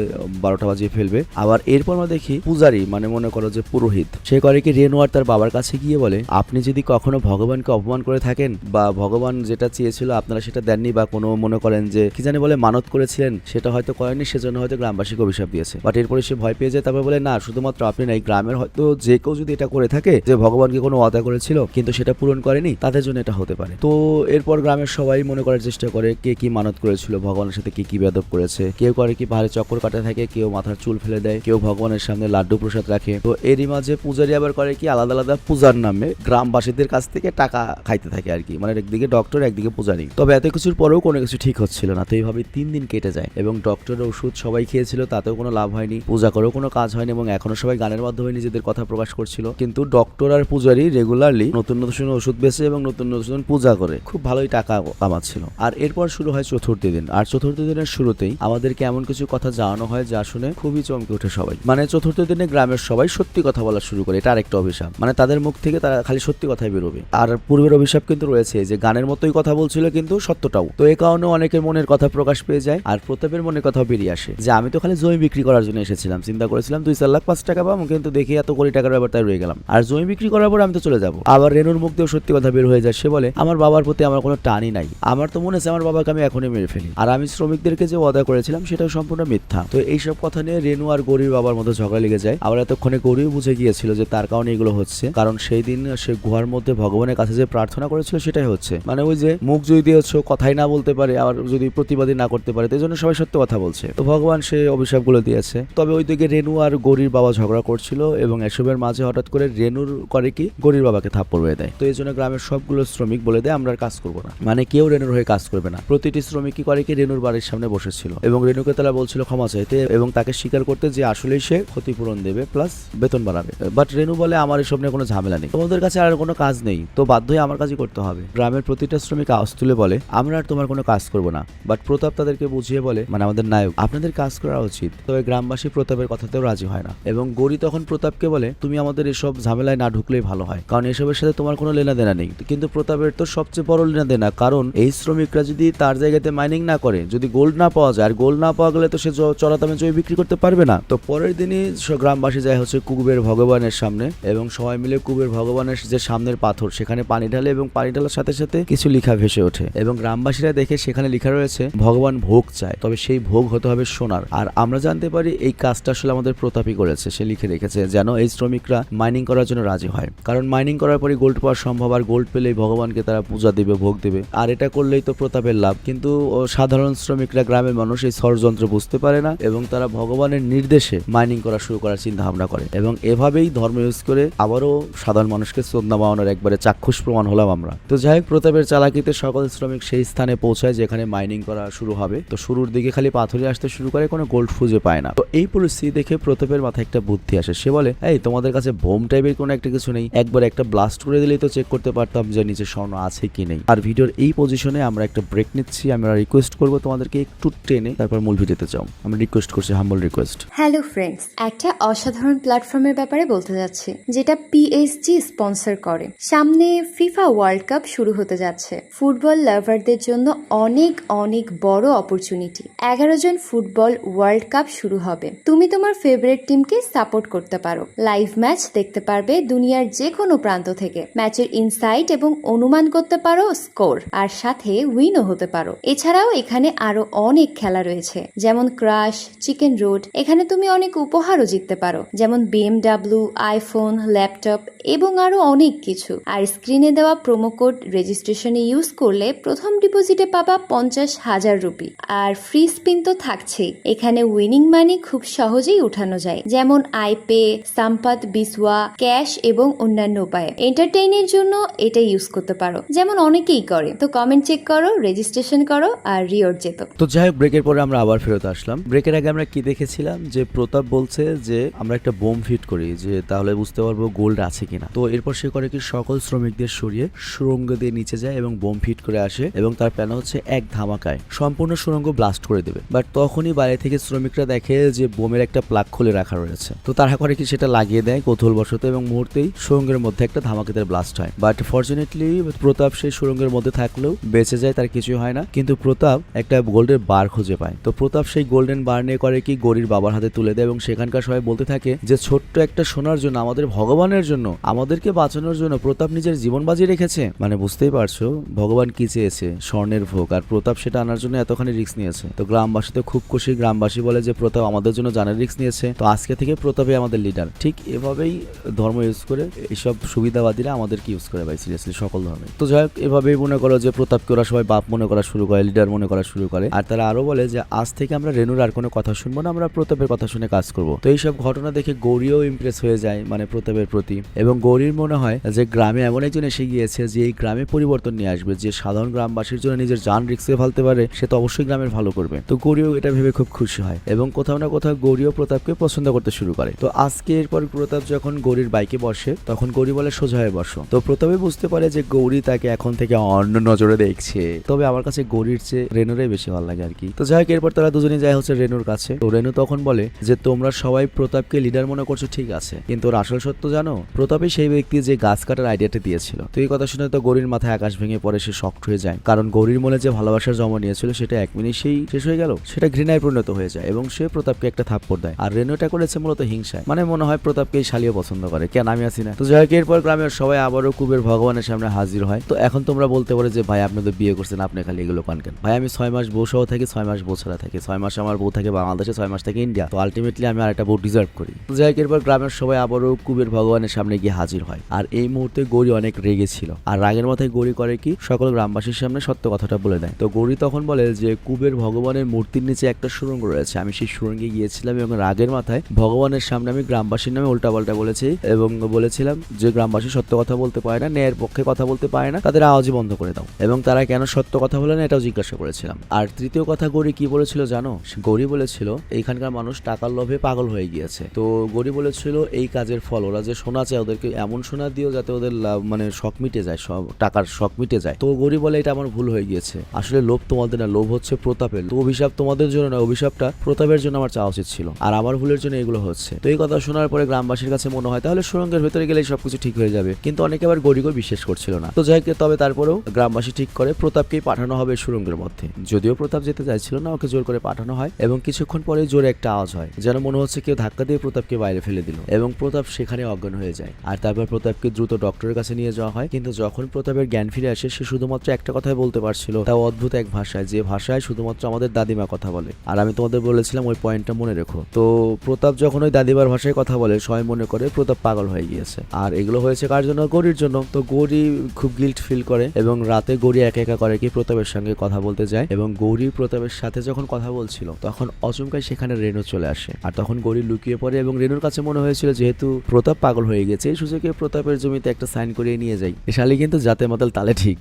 12টা বাজিয়ে ফেলবে। আবার এরপর আমরা দেখি পূজারী, মানে মনে করো যে পুরোহিত, সে করে কি রেনোয়ার তার বাবার কাছে গিয়ে বলে আপনি যদি কখনো ভগবানকে অপমান করে থাকেন বা ভগবান যেটা চেয়েছিল আপনারা সেটা দেননি, বা কোনো মনে করেন যে কি জানি বলে মানত করেছিলেন সেটা হয়তো করেননি, সেজন্য হয়তো গ্রামবাসীকে অভিশাপ দিয়েছে। বাট এরপরে সে ভয় পেয়ে যায়, তারপর বলে না, শুধুমাত্র আপনি নাই, গ্রামের হয়তো যে কেউ যদি এটা করে থাকে যে ভগবানকে কোনো ওয়াদা করেছিল কিন্তু সেটা পূরণ করেনি, তাদের জন্য এটা হতে পারে। তো এরপর গ্রামের সবাই মনে করার চেষ্টা করে কে কি মানত করেছিল, ভগবানের সাথে কি কি বেয়াদব করেছে। কেউ করে কি পাহাড়ে চক্কর কাটা থাকে, কেউ মাথার চুল ফেলে দেয়, কেউ ভগবানের সামনে লাড্ডু প্রসাদ রাখে। তো এরই মাঝে পূজারী আবার করে কি আলাদা আলাদা পূজার নামে গ্রামবাসীদের কাছ থেকে টাকা খাইতে থাকে আর কি, মানে একদিকে ডক্টর একদিকে পূজারী। তবে এত কিছুর পরেও কোনো কিছু ঠিক হচ্ছিল না। তো এইভাবে 3 দিন কেটে যায়, এবং ডক্টরের ওষুধ সবাই খেয়েছিল, তাতেও কোনো লাভ হয়নি, পূজা করেও কোনো কাজ হয়নি, এবং এখনো সবাই গানের মাধ্যমে নিজেদের কথা প্রকাশ করছিল। কিন্তু ডক্টর আর পূজারী রেগুলারলি নতুন নতুন ওষুধ বেচে এবং নতুন নতুন পূজা করে খুব ভালোই টাকা কামাচ্ছিল। আর এরপর শুরু হয় চতুর্থ দিন। আর চতুর্থ দিনের শুরুতেই আমাদেরকে এমন কিছু কথা জানানো হয় যা শুনে খুবই চমকে ওঠে সবাই। মানে চতুর্থ দিনে গ্রামের সবাই সত্যি কথা বলা শুরু করে, এটা আরেকটা অভিশাপ, মানে তাদের মুখ থেকে তারা খালি সত্যি কথাই বেরোবে। আর পূর্বের অভিশাপ কিন্তু রয়েছে যে গানের মতোই কথা বলছিল কিন্তু সত্যটাও। তো এই কারণে অনেকের মনের কথা প্রকাশ পেয়ে যায়, আর প্রতাপের মনের কথাও বেরিয়ে আসে যে আমি তো খালি জমি বিক্রি করার জন্য এসেছিলাম, চিন্তা করেছিলাম 2-4 লাখ 5 টাকা পাবো, কিন্তু দেখি এত কোটি টাকার ব্যাপার তাই রয়ে গেলাম, আর জমি বিক্রি করার পর আমি তো চলে যাবো। আবার রেনুর মুখ দিয়েও সত্যি কথা বের হয়ে যায়, সে বলে আমার বাবার প্রতি আমার কোনো টানই নাই, আমার তো মনে হচ্ছে আমার বাবাকে আমি এখনই মেরে ফেলি, আর আমি শ্রমিকদেরকে যে ওয়াদা করেছিলাম সেটাও সম্পূর্ণ মিথ্যা। তো এইসব কথা নিয়ে রেনু আর গৌরীর বাবার মধ্যে ঝগড়া লেগে যায়। আবার এতক্ষণে গৌরীও বুঝে গিয়েছিল যে তার কারণে এগুলো হচ্ছে, কারণ সেই দিন সে গুহার মধ্যে ভগবানের কাছে যে প্রার্থনা করেছিল সেটাই হচ্ছে, মানে ওই যে মুখ যদি দিয়েছ কথাই না বলতে পারে আর যদি প্রতিবাদী না করতে পারে, তাই জন্য সবাই সত্য কথা বলছে। তো ভগবান সে অভিশাপগুলো দিয়েছে। তবে ওইদিকে রেনু আর গৌরীর বাবা ঝগড়া করছিল, এবং এসবের মাঝে হঠাৎ করে রেনুর করে কি গৌরীর বাবাকে থাপ্পড় মেরে দেয়। তো এই জন্য গ্রামের সবগুলো শ্রমিক বলে দেয় আমরা আর কাজ করবো না, মানে কেউ রেনুর হয়ে কাজ করবে না। প্রতিটি শ্রমিক কি করে কি রেনুর বাড়ির সামনে বসেছিল, এবং রেনুকে তারা বলছিল ক্ষমা চাইতে এবং তাকে স্বীকার করতে যে আসলেই সে ক্ষতিপূরণ দেবে প্লাস বেতন বাড়াবে। বাট রেনু বলে আমার এসব নিয়ে কোনো ঝামেলা নেই, তোমাদের কাছে আর কোনো কাজ নেই, তো বাধ্য হয়ে আমার কাছে কাজই করতে হবে। গ্রামের প্রতিটা শ্রমিক আওয়াজ তুলে বলে আমরা আর তোমার কোনো কাজ করব না। বাট প্রতাপ তাদেরকে বুঝিয়ে বলে, মানে আমাদের নায়ক, আপনাদের কাজ করা উচিত। তবে গ্রামবাসী প্রতাপের কথাতেও রাজি হয় না এবং গৌরী তখন প্রতাপকে বলে তুমি আমাদের এসব ঝামেলায় না ঢুকলেই ভালো হয়, কারণ এসবের সাথে তোমার কোনো লেনা দেনা নেই। কিন্তু প্রতাপের তো সবচেয়ে বড় লেনা দেনা, কারণ এই শ্রমিকরা যদি তার জায়গাতে মাইনিং না করে, যদি গোল্ড না পাওয়া যায়, আর গোল্ড না পাওয়া গেলে তো সে চড়া দামে জমি বিক্রি করতে পারবে না। তো পরের দিনই গ্রামবাসী যায় হচ্ছে কুবের ভগবানের সামনে এবং সবাই মিলে কুবের ভগবানের যে সামনের পাথর সেখানে পানি ঢালে এবং পানি ঢালার সাথে সাথে কিছু লেখা ভেসে ওঠে এবং গ্রামবাসীরা দেখে সেখানে লেখা রয়েছে ভগবান ভোগ চায়, তবে সেই ভোগ হতে হবে সোনার। আর আমরা জানতে পারি এই কাজটা আসলে আমাদের প্রতাপই করেছে। সে লিখে রেখেছে যেন এই শ্রমিকরা মাইনিং করার জন্য রাজি হয়, কারণ মাইনিং করার পরে গোল্ড পাওয়া সম্ভব, আর গোল্ড পেলেই ভগবানকে তারা পূজা দেবে, ভোগ দেবে, আর এটা করলেই তো প্রতাপের লাভ। কিন্তু সাধারণ শ্রমিকরা, গ্রামের মানুষ এই ষড়যন্ত্র বুঝতে পারে না এবং তারা ভগবানের নির্দেশে মাইনিং করা শুরু করার চিন্তা ভাবনা করে এবং এভাবেই ধর্ম ইউজ করে আবারও সাধারণ মানুষকে শ্রদ্ধা পাওয়ানোর একবারে চাক্ষুষ প্রমাণ হলাম আমরা। তো যাই হোক, প্রতাপের চালাকিতে সকল শ্রমিক সেই স্থানে পৌঁছায় যেখানে মাইনিং করা শুরু হবে। তো শুরুর দিকে খালি পাথরে আসতে শুরু করে, কোনো গোল্ড খুঁজে পায় না। তো এই পরিস্থিতি দেখে প্রতাপের মাথায় একটা বুদ্ধি আসে। সে বলে, এই তোমাদের কাছে বোম টাইপের কোনো একটা কিছু নেই? একবার একটা ব্লাস্ট করে দিলেই তো চেক করতে পারতাম যে নিচে স্বর্ণ আছে কি নেই। আর ভিডিওর এই পজিশনে আমরা একটা ব্রেক নিচ্ছি। আমরা রিকোয়েস্ট করবো তোমাদেরকে একটু টেনে তারপর মূল ভিডিওতে যাও। আমরা রিকোয়েস্ট করছি, হাম্বল রিকোয়েস্ট। হ্যালো ফ্রেন্ডস, একটা অসাধারণ প্ল্যাটফর্মের ব্যাপারে বলতে যাচ্ছি যেটা পিএসজি স্পন্সর করে। সামনে ফিফা ওয়ার্ল্ড কাপ শুরু হতে যাচ্ছে। ফুটবল লাভারদের জন্য অনেক অনেক বড় অপরচুনিটি। 11 জন ফুটবল ওয়ার্ল্ড কাপ শুরু হবে। তুমি তোমার ফেভারিট টিমকে সাপোর্ট করতে পারো, লাইভ ম্যাচ দেখতে পারবে দুনিয়ার যে কোনো প্রান্ত থেকে, ম্যাচের ইনসাইট এবং অনুমান করতে পারো স্কোর, আর সাথে উইনও হতে পারো। এছাড়াও এখানে আরো অনেক খেলা রয়েছে, যেমন ক্রাশ, চিকেন রোড। এখানে তুমি অনেক উপহারও জিততে পারো, যেমন BMW, আইফোন, ল্যাপটপ এবং আরো অনেক কিছু। আর স্ক্রিনে দেওয়া প্রোমো কোড রেজিস্ট্রেশনে ইউজ করলে প্রথম ডিপোজিটে পাবা 50,000 রুপি, আর ফ্রি স্পিন তো থাকছেই। এখানে উইনিং মানি খুব সহজেই উঠানো যায়, যেমন আইপে, সাম্পাত, বিসওয়া, ক্যাশ এবং অন্যান্য উপায়ে। এন্টারটেইনের জন্য এটা ইউজ করতে পারো, যেমন অনেকেই করে। তো কমেন্ট চেক করো, রেজিস্ট্রেশন করো আর রিওয়ার্ড যেত। তো যাই হোক, ব্রেকের পরে আমরা আবার ফেরত আসলাম। ব্রেকের আগে আমরা কি দেখেছিলাম যে প্রতাপ বলছে যে আমরা একটা বোম ফিট করি, যে তাহলে বুঝতে পারবো গোল্ড আছে কিনা। তো এরপর সে করে কি সকল শ্রমিকদের সরিয়ে সুড়ঙ্গ দিয়ে নিচে যায় এবং বোম ফিট করে আসে এবং তার প্ল্যান হচ্ছে এক ধামাকায় সম্পূর্ণ সুড়ঙ্গ ব্লাস্ট করে দেবে। বাট তখনই বাইরে থেকে শ্রমিকরা দেখে যে বোমের একটা প্লাগ খুলে রাখা রয়েছে। তো তারা করে কি সেটা লাগিয়ে দেয় কৌতূহলবশত এবং মুহূর্তেই সুড়ঙ্গের মধ্যে একটা ধামাকেদার ব্লাস্ট হয়। বাট ফরচুনেটলি প্রতাপ সেই সুড়ঙ্গের মধ্যে থাকলেও বেঁচে যায়, তার কিছুই হয় না। কিন্তু প্রতাপ একটা গোল্ডের বার খুঁজে পায়। তো প্রতাপ সেই গোল্ডেন বার নিয়ে করে কি গৌরীর বাবার হাতে তুলে দেয় এবং সেখানকার সবাই বলতে থাকে যে ছোট্ট একটা সোনার জন্য, আমাদের ভগবানের জন্য, আমাদেরকে বাঁচানোর জন্য প্রতাপ নিজের জীবন বাজিয়ে রেখেছে। মানে বুঝতেই পারছো ভগবান কি চেয়েছে, স্বর্ণের ভোগ, আর প্রতাপ সেটা আনার জন্য এতখানি রিস্ক নিয়েছে। তো গ্রামবাসী তো খুব খুশি। গ্রামবাসী বলে যে প্রতাপ আমাদের জন্য জানার রিস্ক নিয়েছে, তো আজকে থেকে প্রতাপই আমাদের লিডার। ঠিক এভাবেই ধর্ম ইউজ করে এইসব সুবিধাবাদীরা আমাদেরকে ইউজ করে ভাই, সিরিয়াসলি সকল ধর্মে। তো যাই হোক, এভাবেই মনে করো যে প্রতাপকে ওরা সবাই বাপ মনে করা শুরু করে, লিডার মনে করা শুরু করে। আর তারা আরো বলে যে আজ থেকে আমরা রেনুর আর কোনো কথা শুনবো না, আমরা প্রতাপের কথা শুনে কাজ করবো। তো এইসব ঘটনা দেখে গৌরীও ইমপ্রেস হয়ে যায়, মানে প্রতাপের প্রতি। এবং গৌরীর মনে হয় যে গ্রামে এমন একজন এসে গিয়েছে যে এই গ্রামে পরিবর্তন নিয়ে আসবে, যে সাধারণ গ্রামবাসীর জন্য নিজের জান রিস্কে ফেলতে পারে, সে তো অবশ্যই গ্রামের ভালো করবে। তো গৌরীও এটা ভেবে খুব খুশি হয় এবং কোথাও না কোথাও গৌরীও প্রতাপকে পছন্দ করতে শুরু করে। তো আজকে এরপর প্রতাপ যখন গৌরীর বাইকে বসে তখন গৌরী বলে সোজা হয়ে বসো। তো প্রতাপে বুঝতে পারে যে গৌরী তাকে এখন থেকে অন্য নজরে দেখছে। তবে আমার কাছে গৌরীর চেয়ে রেনুরাই বেশি ভালো লাগে আর কি। তো যাই হোক, এরপর তারা দুজনে যায় হচ্ছে রেনুর কাছে। তো রেনু তখন বলে যে তোমরা সবাই প্রতাপকে লিডার মনে করছো, ঠিক আছে, কিন্তু ওর আসল সত্য জানো, প্রতাপই সেই ব্যক্তি যে গাছ কাটার আইডিয়াটা দিয়েছিল। তো এই কথা শুনে তো গৌরীর মাথায় আকাশ ভেঙে পড়ে, সে শক্ট হয়ে যায়, কারণ গৌরীর মনে যে ভালোবাসার জমা নিয়েছিল সেটা এক মিনিটেই শেষ হয়ে গেল। সেটা ঘৃণায় পরিণত হয়ে যায় এবং সে প্রতাপকে একটা থাপ্পড় দেয়। আর রেনু এটা করেছে মূলত হিংসায়, মানে মনে হয় প্রতাপকে শালীও পছন্দ করে, কেন আমি আছি না। তো যাই হোক, এরপর গ্রামের সবাই আবারও কুবের ভগবানের সামনে হাজির হয়। তো এখন তোমরা বলতে পারো যে ভাই আপনি তো বিয়ে করছেন, আপনি খালি এগুলো পান কেন? ভাই আমি 6 মাস বউ সহ থাকি, 6 মাস বউ ছাড়া থাকি, 6 মাস আমার বউ থাকে বাংলাদেশে, 6 মাস থাকে ইন্ডিয়া। তো আলটিমেটলি আমি আর একটা বউ ডিজার্ভ করি। তো যাই হোক, এরপর গ্রামের সবাই আবারও কুবের ভগবানের সামনে গিয়ে হাজির হয়। আর এই মুহূর্তে গৌরী অনেক রেগে ছিল, আর রাগের মাথায় গৌরী করে কি সকল গ্রামবাসীর সামনে সত্য কথাটা বলে দেয়। তো গৌরী তখন বলে যে কুবের ভগবানের মূর্তির নিচে একটা সুড়ঙ্গ রয়েছে, আমি সেই সুড়ঙ্গে গিয়েছিলাম এবং রাগের মাথায় ভগবানের সামনে আমি গ্রামবাসীর নামে উল্টাপাল্টা বলেছি এবং বলেছিলাম যে গ্রামবাসী সত্য কথা বলতে পারে না, ন্যায়ের পক্ষে কথা বলতে পারে না, তাদের আওয়াজই বন্ধ করে দাও। এবং তারা কেন সত্য কথা বলে না এটাও জিজ্ঞাসা করেছিলাম। আর তৃতীয় কথা গৌরী কি বলেছিল জানো? গৌরী বলেছিল এইখানকার মানুষ টাকার লোভে পাগল হয়ে গিয়েছে। তো গৌরী বলেছিল এই কাজের ফল, ওরা যে সোনা চায় ওদেরকে এমন সোনা দিও যাতে ওদের মানে শখ মিটে মিটে যায়, সব টাকার শখ মিটে যায়। তো গৌরী বলে এটা আমার ভুল হয়ে গিয়েছে, আসলে লোভ তোমাদের না, লোভ হচ্ছে প্রতাপের। তো অভিশাপ তোমাদের জন্য না, অভিশাপটা প্রতাপের জন্য আমার চাওয়া উচিত ছিল, আর আমার ভুলের জন্য এগুলো হচ্ছে। তো এই কথা শোনার পরে গ্রামবাসীর কাছে মনে হয় তাহলে সুড়ঙ্গের ভেতরে গেলেই সবকিছু ঠিক হয়ে যাবে, কিন্তু অনেকে আবার গৌরীকে বিশ্বাস করছিল না। তো যাই হোক, তবে তারপরেও গ্রামবাসী ঠিক করে প্রতাপকেই পাঠানো হবে সুড়ঙ্গের মধ্যে। যদিও প্রতাপ যেতে চাইছিল না, ওকে জোর করে পাঠানো হয় এবং কিছুক্ষণ পরে জোরে একটা আওয়াজ হয়, যেন মনে হচ্ছে কেউ ধাক্কা দিয়ে প্রতাপকে বাইরে ফেলে দিল এবং প্রতাপ সেখানে অজ্ঞান হয়ে যায়। আর তারপর প্রতাপকে দ্রুত ডক্টরের কাছে নিয়ে যাওয়া হয়, কিন্তু যখন প্রতাপের জ্ঞান ফিরে আসে সে শুধুমাত্র একটা কথাই বলতে পারছিল, তাও অদ্ভুত এক ভাষায়, যে ভাষায় শুধুমাত্র আমাদের দাদিমা কথা বলে। আর আমি তোমাদের বলেছিলাম ওই পয়েন্টটা মনে রেখো। তো প্রতাপ যখন ওই দাদিমার ভাষায় কথা বলে সবাই মনে করে প্রতাপ পাগল হয়ে গিয়েছে। আর এগুলো হয়েছে কার জন্য? গৌরীর জন্য। তো গৌরী খুব গিল্ট ফিল করে এবং রাতে গৌরী একা একা করে কি প্রতাপের সঙ্গে কথা বলতে যায়, এবং গৌরী প্রতাপের সাথে যখন কথা বলছিল তখন অচমকাই সেখানে রেনু চলে আসে। আর তখন গৌরী লুকিয়ে পড়ে এবং রেনুর কাছে মনে হয়েছিল যেহেতু প্রতাপ পাগল হয়ে গেছে, এই সুযোগে প্রতাপের জমিতে একটা সাইন করিয়ে নিয়ে যাই। এ শালি কিন্তু জাতে মাতাল তালে ঠিক।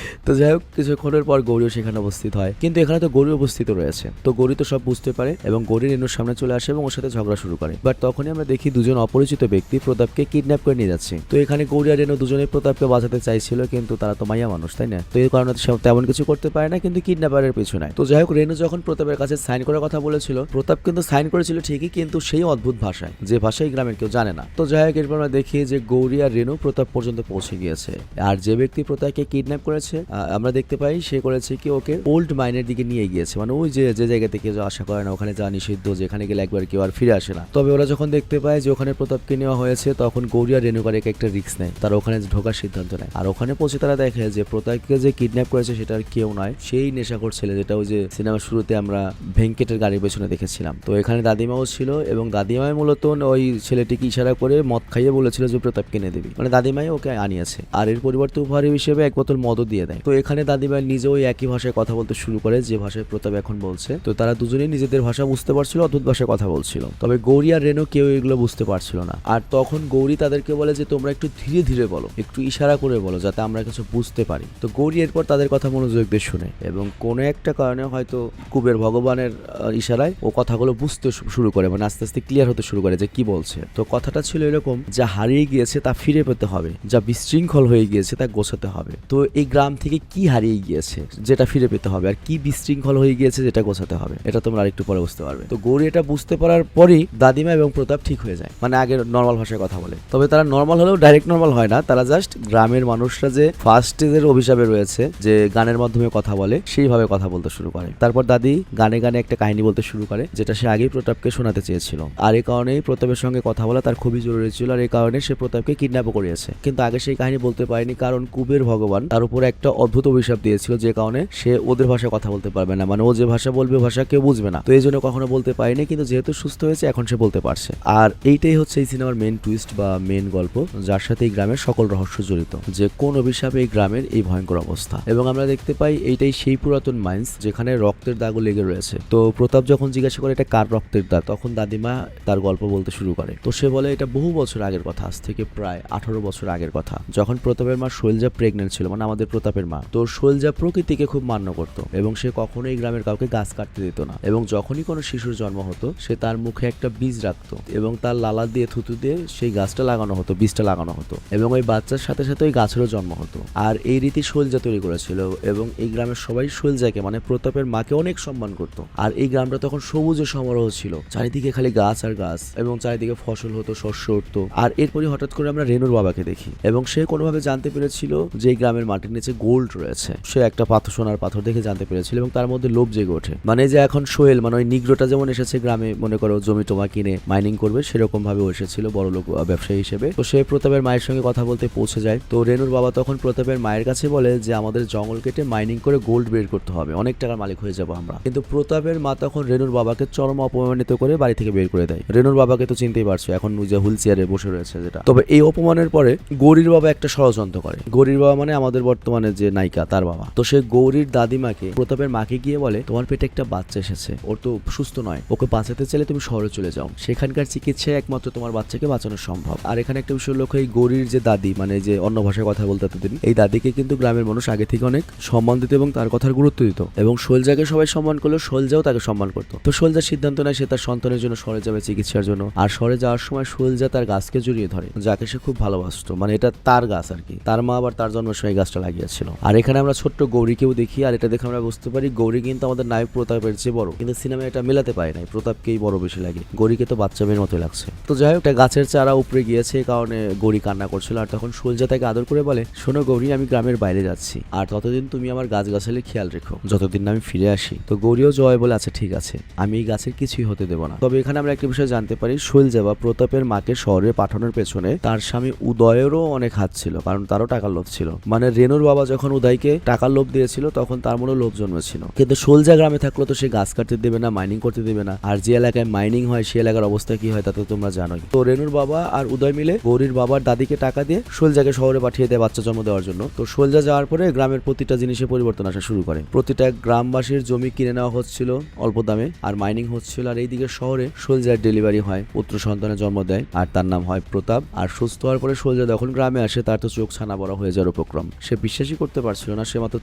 তো যাই হোক, কিছুক্ষণের পর গৌরীও সেখানে উপস্থিত হয়, কিন্তু এখানে তো গৌরী উপস্থিত রয়েছে। তো গৌরী তো সব বুঝতে পারে এবং গৌরী রেনুর সামনে চলে আসে এবং ওর সাথে ঝগড়া শুরু করে। বাট তখনই আমরা দেখি দুজন অপরিচিত ব্যক্তি প্রতাপকে কিডন্যাপ করে নিয়ে যাচ্ছে। তো এখানে গৌরী আর রেনু দুজনেই প্রতাপকে বাঁচাতে চাইছিল, কিন্তু তারা তো মাইয়া মানুষ, তাই না? তো এই কারণে তেমন কিছু করতে পারে না, কিন্তু কিডন্যাপারের পিছু নাই। তো যাই হোক, রেনু যখন প্রতাপের কাছে সাইন করার কথা বলেছিল, প্রতাপ কিন্তু সাইন করেছিল ঠিকই, কিন্তু সেই অদ্ভুত ভাষায়, যে ভাষায় গ্রামের কেউ জানে না। তো যাই হোক, এরপর আমরা দেখি যে গৌরী আর রেনু প্রতাপ পর্যন্ত পৌঁছে গিয়েছে। আর যে ব্যক্তি প্রতাপকে কিডন্যাপ করেছে আমরা দেখতে পাই সে করেছে কি ওকে ওল্ড মাইনের দিকে নিয়ে গিয়েছে, মানে ওই যে জায়গা থেকে কেউ আশা করে না, ওখানে যাওয়া নিষিদ্ধ, যেখানে গেলে একবার কেউ আর ফিরে আসে না। তবে ওরা যখন দেখতে পায় যে ওখানে প্রতাপকে নেওয়া হয়েছে, তখন গৌরী আর রেনুকারেকে একটা রিস্ক নেয়, তারা ওখানে ঢোকার সিদ্ধান্ত নেয়। আর ওখানে পৌঁছে তারা দেখে যে প্রতাপকে যে কিডন্যাপ করেছে সেটা আর কেউ নয়, সেই নেশাখোর ছেলে, যেটা ওই যে সিনেমার শুরুতে আমরা ভেঙ্কটের গাড়ির পেছনে দেখেছিলাম। তো এখানে দাদিমাও ছিল এবং দাদিমাই মূলত ওই ছেলেটিকে ইশারা করে মদ খাইয়ে বলেছিল যে প্রতাপ কিনে দিবি, মানে দাদিমাই ওকে আনিয়েছে। আর এর পরিবর্তে উপহার হিসেবে এক বোতল মদও দিয়ে দেয়। তো এখানে দাদিমা নিজেও একই ভাষায় কথা বলতে শুরু করে যে ভাষায় প্রতাপ এখন বলছে। তো তারা দুজনেই নিজেদের ভাষা বুঝতে পারছিল, অদ্ভুত ভাষায় কথা বলছিল। তবে গৌরী আর রেনু কেউ এগুলো বুঝতে পারছিল না। আর তখন গৌরী তাদেরকে বলে যে তোমরা একটু ধীরে ধীরে বলো, একটু ইশারা করে বলো, যাতে আমরা কিছু বুঝতে পারি। তো গৌরী এরপর তাদের কথা মনোযোগ দিয়ে শুনে এবং কোনো একটা কারণে হয়তো কুবের ভগবানের ইশারায় ও কথাগুলো বুঝতে শুরু করে, মানে আস্তে আস্তে ক্লিয়ার হতে শুরু করে যে কি বলছে। তো কথাটা ছিল এরকম, যা হারিয়ে গিয়েছে তা ফিরে পেতে হবে, যা বিশৃঙ্খল হয়ে গিয়েছে তা গোছাতে হবে। তো এই গ্রাম থেকে কি হারিয়ে গিয়েছে যেটা ফিরে পেতে হবে, আর কি বিশৃঙ্খল হয়ে গিয়েছে যেটা গোছাতে হবে, এটা তোমরা আরেকটু পরে বুঝতে পারবে। তো গৌরী এটা বুঝতে পারার পরই দাদিমা এবং প্রতাপ ঠিক হয়ে যায়, মানে আগে নর্মাল ভাষায় কথা বলে। তবে তারা নর্মাল হলেও ডাইরেক্ট নর্মাল হয় না, তারা জাস্ট গ্রামের মানুষরা যে ফার্স্ট স্টেজের অভিশাপে রয়েছে, যে গানের মাধ্যমে কথা বলে, সেইভাবে কথা বলতে শুরু করে। তারপর দাদি গানে গানে একটা কাহিনী বলতে শুরু করে, যেটা সে আগেই প্রতাপকে শোনাতে চেয়েছিল। আর এই কারণেই প্রতাপের সঙ্গে কথা বলা তার খুবই জরুরি ছিল, আর এই কারণে সে প্রতাপকে কিডন্যাপও করিয়েছে। কিন্তু আগে সেই কাহিনী বলতে পারেনি, কারণ কুবের ভগবান তার উপরে একটা অদ্ভুত অভিশাপ দিয়েছিল, যে কারণে সে ওদের ভাষায় কথা বলতে পারবে না, মানে ও যে ভাষা বলবে ভাষা কেউ বুঝবে না। তো এই জন্য কখনো বলতে পারেনি, কিন্তু যেহেতু সুস্থ হয়েছে এখন সে বলতে পারছে। আর এইটাই হচ্ছে এই সিনেমার মেন টুইস্ট বা মেন গল্প, যার সাথে এই গ্রামের সকল রহস্য জড়িত, যে কোন অভিশাপে এই গ্রামের এই ভয়ঙ্কর অবস্থা। এবং আমরা দেখতে পাই এইটাই সেই পুরাতন মাইন্স যেখানে রক্তের দাগও লেগে রয়েছে। তো প্রতাপ যখন জিজ্ঞাসা করে এটা কার রক্তের দাগ, তখন দাদিমা তার গল্প বলতে শুরু করে। তো সে বলে এটা বহু বছর আগের কথা, আজ থেকে প্রায় 18 বছর আগের কথা, যখন প্রতাপের মা শৈলজা প্রেগনেন্ট ছিল, মানে আমাদের প্রতাপের মা। তো শৈলজা প্রকৃতিকে খুব মান্য করতো এবং সে কখনোই এই গ্রামের কাউকে গাছ কাটতে দিত না। এবং যখনই কোনো শিশুর জন্ম হতো সে তার মুখে একটা বীজ রাখতো এবং তার লালা দিয়ে থুতু দিয়ে সেই গাছটা লাগানো হতো, বীজটা লাগানো হতো, এবং ওই বাচ্চার সাথে সাথে ওই গাছেরও জন্ম হতো। আর এই রীতি শৈলজা তৈরি করেছিল এবং এই গ্রামের সবাই শৈলজাকে, মানে প্রতাপের মাকে অনেক সম্মান করতো। আর এই গ্রামটা তখন সবুজে সমারোহ ছিল, চারিদিকে খালি গাছ আর গাছ এবং চারিদিকে ফসল হতো, শস্য উঠতো। আর এরপরই হঠাৎ করে আমরা রেনুর বাবাকে দেখি এবং সে কোনোভাবে জানতে পেরেছিল যে এই গ্রামের মাটির নিচে গোল্ড রয়েছে। সে একটা পাথর, সোনার পাথর দেখে জানতে পেরেছিল এবং তার মধ্যে লোভ জেগে ওঠে, মানে যে এখন সোহেল, মানে ওই নিগ্রোটা যেমন এসেছে গ্রামে, মনে করো জমি টোমা কিনে মাইনিং করবে, সেরকম ভাবে এসেছিল বড় লোক ব্যবসায়ী হিসেবে। তো সে প্রতাপের মায়ের সঙ্গে কথা বলতে পৌঁছে যায়। তো রেনুর বাবা তখন প্রতাপের মায়ের কাছে বলে যে আমাদের জঙ্গল কেটে মাইনিং করে গোল্ড বের করতে হবে, অনেক টাকার মালিক হয়ে যাবো আমরা। কিন্তু প্রতাপের মা তখন রেনুর বাবাকে চরম অপমানিত করে বাড়ি থেকে বের করে দেয়। রেনুর বাবাকে তো চিনতেই পারছো, এখন যে হুইল চেয়ারে বসে রয়েছে যেটা। তবে এই অপমানের পরে গৌরীর বাবা একটা ষড়যন্ত্র করে। গৌরীর বাবা মানে আমাদের বর্তমানে যে নায়িকা তার বাবা। তো সে গৌরীর দাদিমাকে, প্রতাপের মাকে গিয়ে বলে তোমার পেটে একটা বাচ্চা এসেছে, ওর তো সুস্থ নয়, ওকে বাঁচাতে চাইলে তুমি শহরে চলে যাও, সেখানকার চিকিৎসায় একমাত্র তোমার বাচ্চাকে বাঁচানো সম্ভব। আর এখানে একটা বিষয় লক্ষ্য, এই গৌরীর যে দাদি, মানে যে অন্য ভাষায় কথা বলতে দিন, এই দাদিকে কিন্তু গ্রামের মানুষ আগে থেকে অনেক সম্মান দিত এবং তার কথার গুরুত্ব দিত। এবং শৈলজাকে সবাই সম্মান করলেও শৈলজাও তাকে সম্মান করতো। তো শৈলজার সিদ্ধান্ত নেয় সে তার সন্তানের জন্য শহরে যাবে চিকিৎসার জন্য। আর শহরে যাওয়ার সময় শৈলজা তার গাছকে জড়িয়ে ধরে, যাকে সে খুব ভালোবাসতো, মানে এটা তার গাছ আর কি। তার মা আবার তার জন্মের সময় এই গাছটা লাগিয়েছিল। আর এখানে আমরা ছোট্ট গৌরীকেও দেখি, আর এটা দেখে আমরা বুঝতে পারি গৌরী কিন্তু আমাদের নায়ক প্রতাপের চেয়ে বড়, কিন্তু সিনেমায় এটা মেলাতে পারে নাই, প্রতাপকেই বড় বেশি লাগে, গৌরীকে তো বাচ্চা মেয়ের মতো লাগছে। তো যাই হোক, একটা গাছের চারা উপরে গিয়েছে, এই কারণে গৌরী কান্না করছিল। আর তখন সুলজা তাকে আদর করে বলে, শোনো গৌরী, আমি গ্রামের বাইরে যাচ্ছি, আর ততদিন তুমি আমার গাছগাছালি খেয়াল রেখো, যতদিন না আমি ফিরে আসি। তো গৌরীও জয় বলে, আচ্ছা ঠিক আছে, আমি এই গাছের কিছুই হতে দেবো না। তবে এখানে আমরা একটা বিষয় জানতে পারি, শৈলজা বা প্রতাপের মাকে শহরে পাঠানোর পেছনে তার স্বামী উদয়েরও অনেক হাত ছিল, কারণ তারও টাকার লোভ ছিল। মানে রেনুর বাবা যখন উদয়কে টাকার লোভ দিয়েছিল তখন তার মনে লোভ জন্মেছিল, কিন্তু শৈলজা গ্রামে থাকলো তো সে গাছ কাটতে দেবে না, মাইনিং করতে দেবে না। আর যে এলাকায় মাইনিং হয় সে এলাকার অবস্থা কি হয় তা তো তোমরা জানোই। তো রেনুর বাবা আর উদয় মিলে গৌরীর বাবার দাদিকে টাকা দিয়ে শৈলজাকে শহরে পাঠিয়ে দেয় বাচ্চা জন্ম দেওয়ার জন্য। তো শৈলজা যাওয়ার পরে গ্রামের প্রতিটা জিনিসে পরিবর্তন আসা শুরু করে, প্রতিটা গ্রামবাসীর জমি কিনে নেওয়া হচ্ছিল অল্প দামে, আর মাইনিং হচ্ছিল। আর এইদিকে শহরে শৈলজার ডেলিভারি হয়, পুত্র সন্তানের জন্ম দেয়, আর তার নাম হয় প্রতাপ। আর সুস্থ হওয়ার পরে শৈলজা যখন গ্রামে আসে তার তো চোখ ছানা বড় হয়ে যাওয়ার উপক্রম, সে বিশ্বাসই করতে পারছিল না, সে মাত্র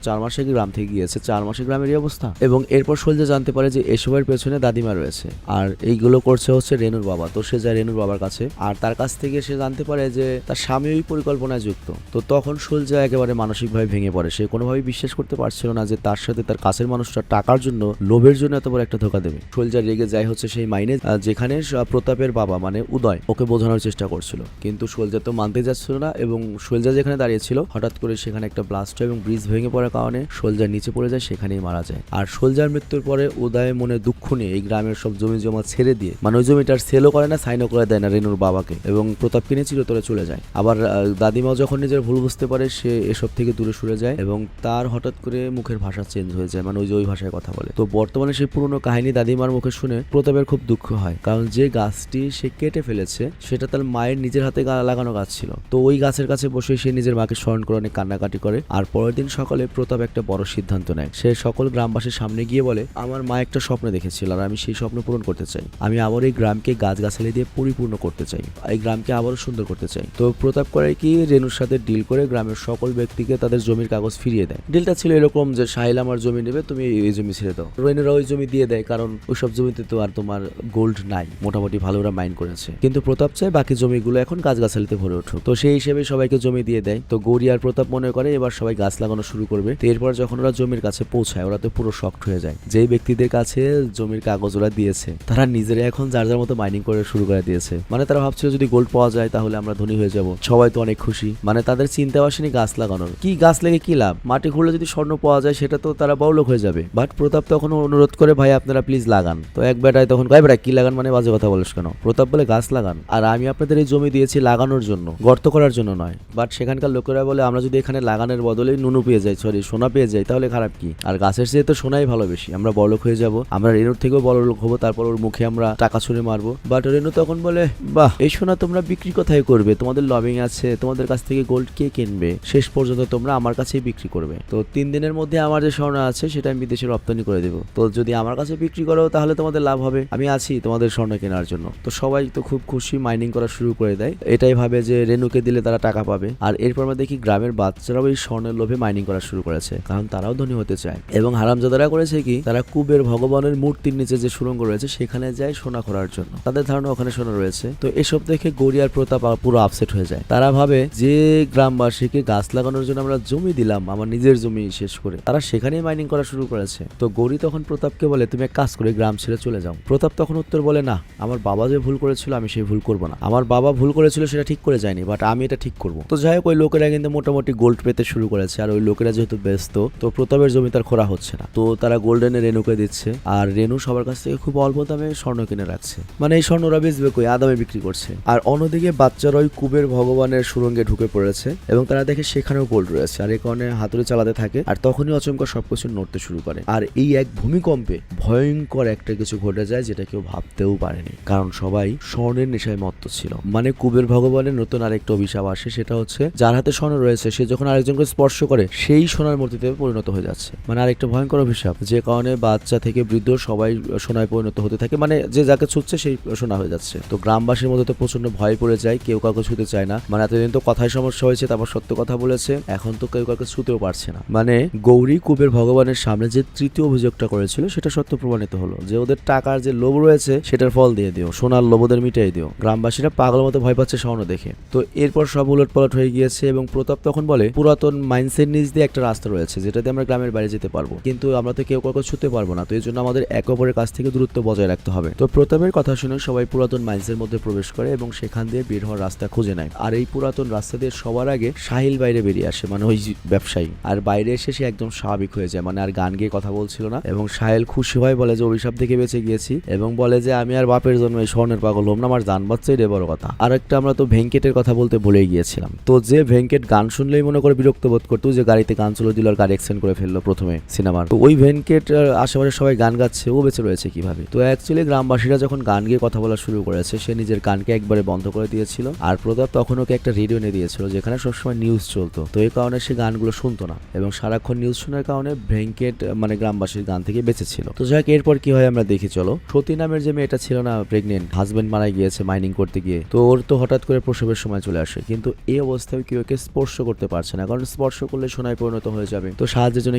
4 মাসে গ্রাম থেকে গিয়েছে, 4 মাসে গ্রামেরই অবস্থা। এবং এরপর শৈলজা জানতে পারে যে এসবের পেছনে দাদিমা রয়েছে, আর এইগুলো করছে হচ্ছে রেনুর বাবা। তো সে যায় রেনুর বাবার কাছে, আর তার কাছ থেকে সে জানতে পারে যে তার স্বামী ওই পরিকল্পনায় যুক্ত। তো তখন শৈলজা একেবারে মানসিকভাবে ভেঙে পড়ে, সে কোনোভাবেই বিশ্বাস করতে পারছিল না যে তার সাথে তার কাছের মানুষটা টাকার জন্য, লোভের জন্য এত বড় একটা ধোকা দেবে। শৈলজা রেগে যায় হচ্ছে সেই মাইনে, যেখানে প্রতাপের বাবা মানে উদয় ওকে বোঝানোর চেষ্টা করছিল, কিন্তু শৈলজা তো মানতে যাচ্ছিল না। এবং শৈলজা যেখানে দাঁড়িয়েছিল হঠাৎ করে সেখানে একটা ব্লাস্ট হয় এবং ব্রিজ ভেঙে পড়ার কারণে শৈলজা নিচে পড়ে যায়, সেখানেই মারা যায়। আর শৈলজার মৃত্যুর পরে উদয় মনে দুঃখ নিয়ে এই গ্রামের সব জমি জমা ছেড়ে দিয়ে, মানে ওই জমিটার সেলও করে না, সাইনও করে দেয় না রেনুর বাবাকে, এবং প্রতাপকে নিয়ে চিরতরে চলে যায়। আবার দাদিমাও যখন নিজের ভুল বুঝতে পারে সে এসব থেকে দূরে সরে যায়, এবং তার হঠাৎ করে মুখের ভাষা চেঞ্জ হয়ে যায়, মানে ওই যে ওই ভাষায় কথা বলে। তো বর্তমানে সেই পুরনো কাহিনী দাদিমার মুখে শুনে প্রতাপের খুব দুঃখ হয়, কারণ যে গাছটি সে কেটে ফেলেছে সেটা তার মায়ের নিজের হাতে লাগানো গাছ ছিল। তো ওই গাছের কাছে বসে সে নিজের মাকে স্মরণ করে অনেক কান্নাকাটি করে। আর পরের দিন সকালে প্রতাপ একটা বড় সিদ্ধান্ত নেয়, সে সকল গ্রামবাসীর সামনে গিয়ে বলে, আমার মা একটা স্বপ্ন দেখেছিল আর আমি সেই স্বপ্ন পূরণ করতে চাই, আমি আবার এই গ্রামকে গাছগাছালি দিয়ে পরিপূর্ণ করতে চাই, এই গ্রামকে আবারও সুন্দর করতে চাই। তো প্রতাপ করে কি, রেনুর সাথে ডিল করে গ্রামের সকল ব্যক্তিকে তাদের জমির কাগজ ফিরিয়ে দেয়। ডিলটা ছিল এরকম যে সাহিল আমার জমি নেবে, তুমি এই জমি ছেড়ে দাও। রেনুরা ওই জমি দিয়ে দেয়, কারণ ওইসব জমিতে তো আর তোমার গোল্ড নাই, মোটামুটি ভালো ওরা মাইন করেছে, কিন্তু প্রতাপ চায় বাকি জমিগুলো এখন গাছগাছালিতে ভরে উঠুক। তো সেই হিসেবে সবাইকে জমি দিয়ে দেয়। তো গৌরী আর প্রতাপ মনে করে এবার সবাই গাছ লাগানো শুরু করবে। তো এরপর যখন ওরা জমির কাছে পৌঁছায় ওরা তো পুরো শকড হয়ে যায়, যেই ব্যক্তিদের কাছে জমির কাগজ ওরা দিয়েছে তারা নিজেরা এখন যার যার মতো মাইনিং করে শুরু করে দিয়েছে। মানে তারা ভাবছিল যদি গোল্ড পাওয়া যায় তাহলে আমরা ধনী হয়ে যাব, সবাই তো অনেক খুশি। মানে তাদের চিন্তা আসেনি গাছ লাগানোর, কি গাছ লেগে কি লাভ, মাটি খুঁড়লে যদি স্বর্ণ পাওয়া যায় সেটা তো তারা বড়লোক হয়ে যাবে। বাট প্রতাপ তখন অনুরোধ করে, ভাই আপনারা প্লিজ লাগান। তো এক বেটায় তখন কয়, বেটা কি লাগান মানে বাজে কথা বলিস কেন? প্রতাপ বলে, গাছ লাগান, আর আমি আপনাদের এই জমি দিয়েছি লাগানোর জন্য, গর্ত করার জন্য নয়। বাট সেখানকার লোকেরা বলে, আমরা যদি এখানে লাগানোর বদলে নুনু পেয়ে যাই, সরি সোনা পেয়ে যাই, তাহলে খারাপ কি? আর গাছের চেয়ে তো সোনাই ভালো বেশি, আমরা বড়লোক হয়ে যাব, আমরা রেনুর থেকেও বড়লোক হবো, তারপর ওর মুখে আমরা টাকা ছুঁড়ে মারবো। বাট রেনু তখন বলে, বাহ, এই সোনা তোমরা বিক্রি কোথায় করবে? তোমাদের লবিং আছে, তোমাদের কাছ থেকে গোল্ড কে কিনবে? শেষ পর্যন্ত তোমরা আমার কাছেই বিক্রি করবে। তো 3 দিনের মধ্যে আমার যে স্বর্ণ আছে সেটা আমি বিদেশে রপ্তানি করে দেবো। তো যদি আমার কাছে বিক্রি করো তাহলে তোমাদের লাভ হবে, আমি আছি তোমাদের স্বর্ণ কেনার জন্য। তো সবাই তো খুব খুশি, মাইনিং করা শুরু করে দেয়, এটাই ভাবে যে রেনুকে দিলে তারা টাকা পাবে। আর এরপর আমরা দেখি গ্রামের বাচ্চারাও এই স্বর্ণের লোভে মাইনিং করা শুরু করেছে, কারণ তারাও ধনী হতে চায়। এবং হারামজাদারা করেছে কি, তারা কুবের ভগবানের মূর্তির নিচে যে সুড়ঙ্গ রয়েছে সেখানে যায় সোনা খোঁড়ার জন্য, তাদের ধারণা ওখানে সোনা রয়েছে। তো এসব দেখে গৌরী আর প্রতাপ পুরো আপসেট হয়ে যায়। তারা ভাবে যে গ্রামবাসীকে গাছ লাগানোর জন্য আমরা জমি দিলাম, আমার নিজের জমি শেষ করে তারা সেখানেই মাইনিং করা শুরু করেছে। তো গৌরী তখন প্রতাপকে বলে, তুমি এক কাজ করে গ্রাম ছেড়ে চলে যাও। প্রতাপ তখন উত্তর বলে, না, আমার বাবা যে ভুল করেছিল আমি সেই ভুল করবো না, আমার বাবা ভুল করেছিল সেটা ঠিক করে যায়নি, বাট আমি এটা ঠিক করবো। তো যাই হোক, ওই লোকেরা কিন্তু মোটামুটি গোল্ড পেতে শুরু করেছে, আর ওই লোকেরা যেহেতু ব্যস্ত তো প্রতাপের জমি তার খোঁড়া হচ্ছে না, তো তারা গোল্ডেনে রেনুকে দিচ্ছে, আর রেনু সবার কাছ থেকে খুব অল্প দামে স্বর্ণ কিনে রাখছে, মানে এই স্বর্ণ ওরা বেচবে কই, আদামে বিক্রি করছে। আর অন্যদিকে বাচ্চারা ওই কুবের ভগবানের সুরঙ্গে ঢুকে পড়েছে এবং তারা দেখে সেখানেও গোল্ড রয়েছে, আর এই কারণে হাতুড়ি চালাতে থাকে। আর তখনই অচমকা সবকিছু নড়তে শুরু করে, আর এই এক ভূমিকম্পে ভয়ঙ্কর একটা কিছু ঘটে যায় যেটা কেউ ভাবতেও পারেনি, কারণ সবাই স্বর্ণের নেশায় মত্ত ছিল। মানে কুবের ভগবানের নতুন আরেকটা অভিশাপ আসে, সেটা হচ্ছে যার হাতে স্বর্ণ রয়েছে সে যখন আরেকজনকে স্পর্শ করে সেই সোনার মূর্তিতে পরিণত হয়ে যাচ্ছে, মানে আরেকটা ভয়ঙ্কর অভিশাপ, যে কারণে বাচ্চা থেকে বৃদ্ধ সবাই সোনায় পরিণত হতে থাকে, মানে যে যাকে ছুটছে সেই সোনা হয়ে যাচ্ছে। তো গ্রামবাসীর মধ্যে তো প্রচন্ড ভয় পড়ে যায়, কেউ কাউকে ছুতে চায় না, মানে এতদিন তো কথায় সমস্যা হয়েছে, তারপর সত্য কথা বলেছে, এখন তো কেউ কাউকে ছুতেও পারছে না। মানে গৌরী কুবের ভগবানের সামনে যে তৃতীয় অভিযোগটা করেছিল সেটা সত্য প্রমাণিত হলো, যে ওদের টাকার যে লোভ রয়েছে সেটার ফল দিয়ে দিও, সোনার লোভ ওদের মিটাই দিও। গ্রামবাসীরা পাগল মতো ভয় পাচ্ছে স্বর্ণ দেখে। তো এরপর সব উলটপালট হয়ে গিয়ে গিয়েছে এবং প্রতাপ তখন বলে পুরাতন মাইন্সের নিচ দিয়ে একটা রাস্তা রয়েছে যেটাতে আমরা গ্রামের বাইরে যেতে পারবো, কিন্তু আমরা তো কেউ কাউকে ছুতে পারবো না, তো এই জন্য আমাদের একে অপরের কাছ থেকে দূরত্ব বজায় রাখতে হবে। তো প্রতাপের কথা শুনে সবাই পুরাতন মাইন্সের মধ্যে প্রবেশ করে এবং সেখান দিয়ে বের হওয়ার রাস্তা খুঁজে নেয়। আর এই পুরাতন রাস্তা দিয়ে সবার আগে সাহিল বাইরে বেরিয়ে আসে, মানে ওই ব্যবসায়ী। আর বাইরে এসে সে একদম স্বাভাবিক হয়ে যায়, মানে আর গান গিয়ে কথা বলছিল না এবং সাহিল খুশি হয়, বলে যে অভিশাপ থেকে বেঁচে গিয়েছি এবং বলে যে আমি আর বাপের জন্য এই স্বর্ণের পাগল হলাম না, আমার জান বাচ্চাই রে বড় কথা। আর একটা আমরা তো ভেঙ্কেটের কথা বলতে ভুলে গিয়েছিলাম। তো যে ভেঙ্কেট গান শুনলেই মনে করে বিরক্ত বোধ করতো, যে গাড়িতে গান চলে দিল আর গাড়ি এক্সটেন্ড করে ফেললো প্রথমে সিনেমার, তো ওই ভেঙ্কেট আশেপাশে সবাই গান গাচ্ছে, ও বেঁচে রয়েছে কিভাবে। তো অ্যাকচুয়ালি গ্রামবাসীরা যখন গান গিয়ে কথা বলা শুরু করেছে সে নিজের গানকে একবারে বন্ধ করে দিয়েছিল। আর প্রতাপ তখন ওকে একটা রেডিও এনে দিয়েছিল যেখানে সবসময় নিউজ চলতো, তো এই কারণে সে গানগুলো শুনতো না এবং সারাক্ষণ নিউজ শোনার কারণে ভেঙ্কেট মানে গ্রামবাসীর গান থেকে বেঁচেছিল। তো যাক এরপর কি হয় আমরা দেখি চলো। সতী নামের যে মেয়েটা ছিল না, প্রেগনেন্ট, হাজবেন্ড মারা গিয়েছে মাইনিং করতে গিয়ে, তো ওর তো হঠাৎ করে প্রসবের সময় চলে আসে, কিন্তু এই অবস্থায় কেউ ওকে স্পর্শ করতে পারছে না, কারণ স্পর্শ করলে সোনায় পরিণত হয়ে যাবে, তো সাহায্যের জন্য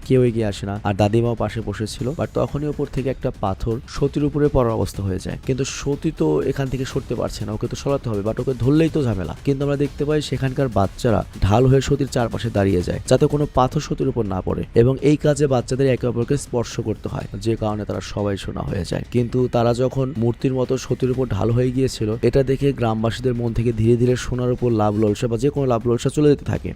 কেউ এগিয়ে আসে না। আর দাদিমাও পাশে বসেছিল, বাট তখনই উপর থেকে একটা পাথর সতীর উপরে পড়ার অবস্থা হয়ে যায়, কিন্তু সতী তো এখান থেকে সরতে পারছে না, ওকে তো সরাতে হবে, বাট ওকে ধরলেই তো ঝামেলা। কিন্তু আমরা দেখতে পাই সেখানকার বাচ্চারা ঢাল হয়ে সতীর চারপাশে দাঁড়িয়ে যায় যাতে কোনো পাথর সতীর উপর না পড়ে, এবং এই কাজে বাচ্চাদের একে অপরকে স্পর্শ করতে হয়, যে কারণে তারা সবাই সোনা হয়ে যায়। কিন্তু তারা যখন মূর্তির মতো সতীর উপর ঢাল হয়ে গিয়েছিল, এটা দেখে গ্রামবাসীদের মন থেকে ধীরে ধীরে সোনার উপর লাভ লালসা বা যে কোনো লাভ লালসা চলে যেতে থাকে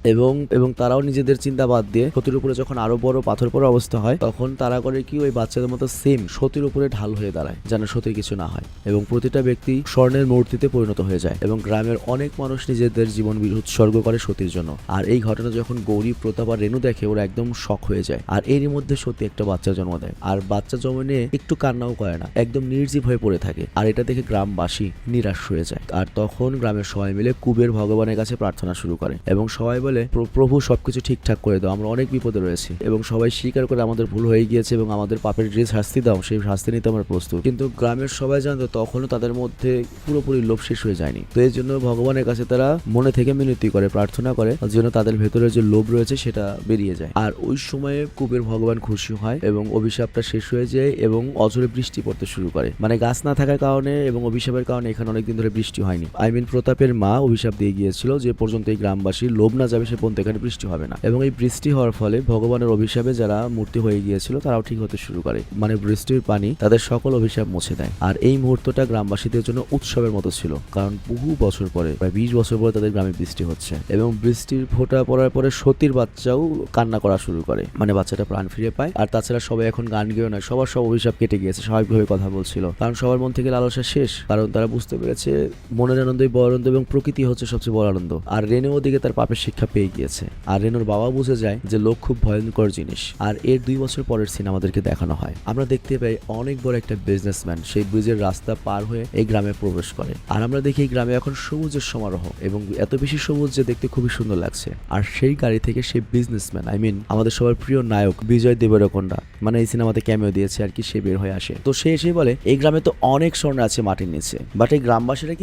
এবং তারাও নিজেদের চিন্তা বাদ দিয়ে সতীর উপরে যখন আরো বড় পাথর পড়ার অবস্থা হয় তখন তারা করে কি ওই বাচ্চাদের মতো সেম সতীর উপরে ঢাল হয়ে দাঁড়ায় যেন সতীর কিছু না হয়, এবং প্রতিটা ব্যক্তি স্বর্ণের মূর্তিতে পরিণত হয়ে যায় এবং গ্রামের অনেক মানুষ নিজেদের জীবন উৎসর্গ করে সতীর জন্য। আর এই ঘটনা যখন গৌরী, প্রতাপ আর রেণু দেখে ওরা একদম শক হয়ে যায়। আর এরই মধ্যে সতী একটা বাচ্চা জন্ম দেয়, আর বাচ্চা জন্ম নিয়ে একটু কান্নাও করে না, একদম নির্জীব হয়ে পড়ে থাকে। আর এটা দেখে গ্রামবাসী নিরাশ হয়ে যায়। আর তখন গ্রামের সবাই মিলে কুবের ভগবানের কাছে প্রার্থনা শুরু করে এবং সবাই বলে প্রভু সবকিছু ঠিকঠাক করে দাও, আমরা অনেক বিপদে রয়েছি এবং সবাই স্বীকার করে আমাদের ভুল হয়ে গিয়েছে এবং আমাদের পাপের যে শাস্তি দাও সেই শাস্তি নিতে আমরা প্রস্তুত। কিন্তু গ্রামের সবাই জানতো তখনও তাদের মধ্যে পুরোপুরি লোভ শেষ হয়ে যায়নি, তো এর জন্য ভগবানের কাছে তারা মনে থেকে মিনতি করে, প্রার্থনা করে যেন তাদের ভেতরে যে লোভ রয়েছে সেটা বেরিয়ে যায়। আর ওই সময়ে কুবের ভগবান খুশি হয় এবং অভিশাপটা শেষ হয়ে যায় এবং অঝরে বৃষ্টি পড়তে শুরু করে, মানে গাছ না থাকার কারণে এবং অভিশাপের কারণে এখানে অনেকদিন ধরে বৃষ্টি হয়নি। প্রতাপের মা অভিশাপ দিয়ে গিয়েছিল যে পর্যন্ত এই গ্রামবাসীর লোভ না যাবে সে পর্যন্ত এখানে বৃষ্টি হবে না, এবং এই বৃষ্টি হওয়ার ফলে ভগবানের অভিশাপে যারা মূর্তি হয়ে গিয়েছিল তারাও ঠিক হতে শুরু করে, মানে বৃষ্টির পানি তাদের সকল অভিশাপ মুছে দেয়। আর এই মুহূর্তটা গ্রামবাসীদের জন্য উৎসবের মতো ছিল, কারণ বহু বছর পরে, প্রায় 20 বছর পরে তাদের গ্রামে বৃষ্টি হচ্ছে এবং বৃষ্টির ফোঁটা পড়ার পরে সতীর বাচ্চাও কান্না করা শুরু করে, মানে বাচ্চাটা প্রাণ ফিরে পায়। আর তাছাড়া সবাই এখন গান গেয়েও নয়, সবার সব অভিশাপ কেটে গিয়েছে, স্বাভাবিকভাবে কথা বলছিল, কারণ সবার মন থেকে লালসা শেষ, কারণ তারা বুঝতে পেরেছে মনের আনন্দই বড় আনন্দ এবং প্রকৃতি হচ্ছে সবচেয়ে বড় আনন্দ। আর রেনু ওদিকে তার পাপের শিক্ষা পেয়ে গিয়েছে, আর রেনুর বাবা বুঝে যায় যে লোক খুব ভয়ঙ্কর জিনিস। আর এর 2 বছর পরের সিন আমাদেরকে দেখানো হয়, আমরা দেখতে পাই অনেক বড় একটা বিজনেসম্যান সেই ব্রিজের রাস্তা পার হয়ে এই গ্রামে প্রবেশ করে। আর আমরা দেখি এই গ্রামে এখন সবুজের সমারোহ এবং এত বেশি সবুজ যে দেখতে খুবই সুন্দর লাগছে। আর সেই গাড়ি থেকে সেই বিজনেসম্যান, আমাদের সবার প্রিয় নায়ক বিজয় দেবরকোন্ডা, মানে এই সিনেমাতে ক্যামিও দিয়েছে আর কি, সে বের হয়ে আসে। তো সে এসে বলে এই গ্রামে তো অনেক স্বর্ণ আছে মাটির নিচে, বাট এই গ্রামবাসীরা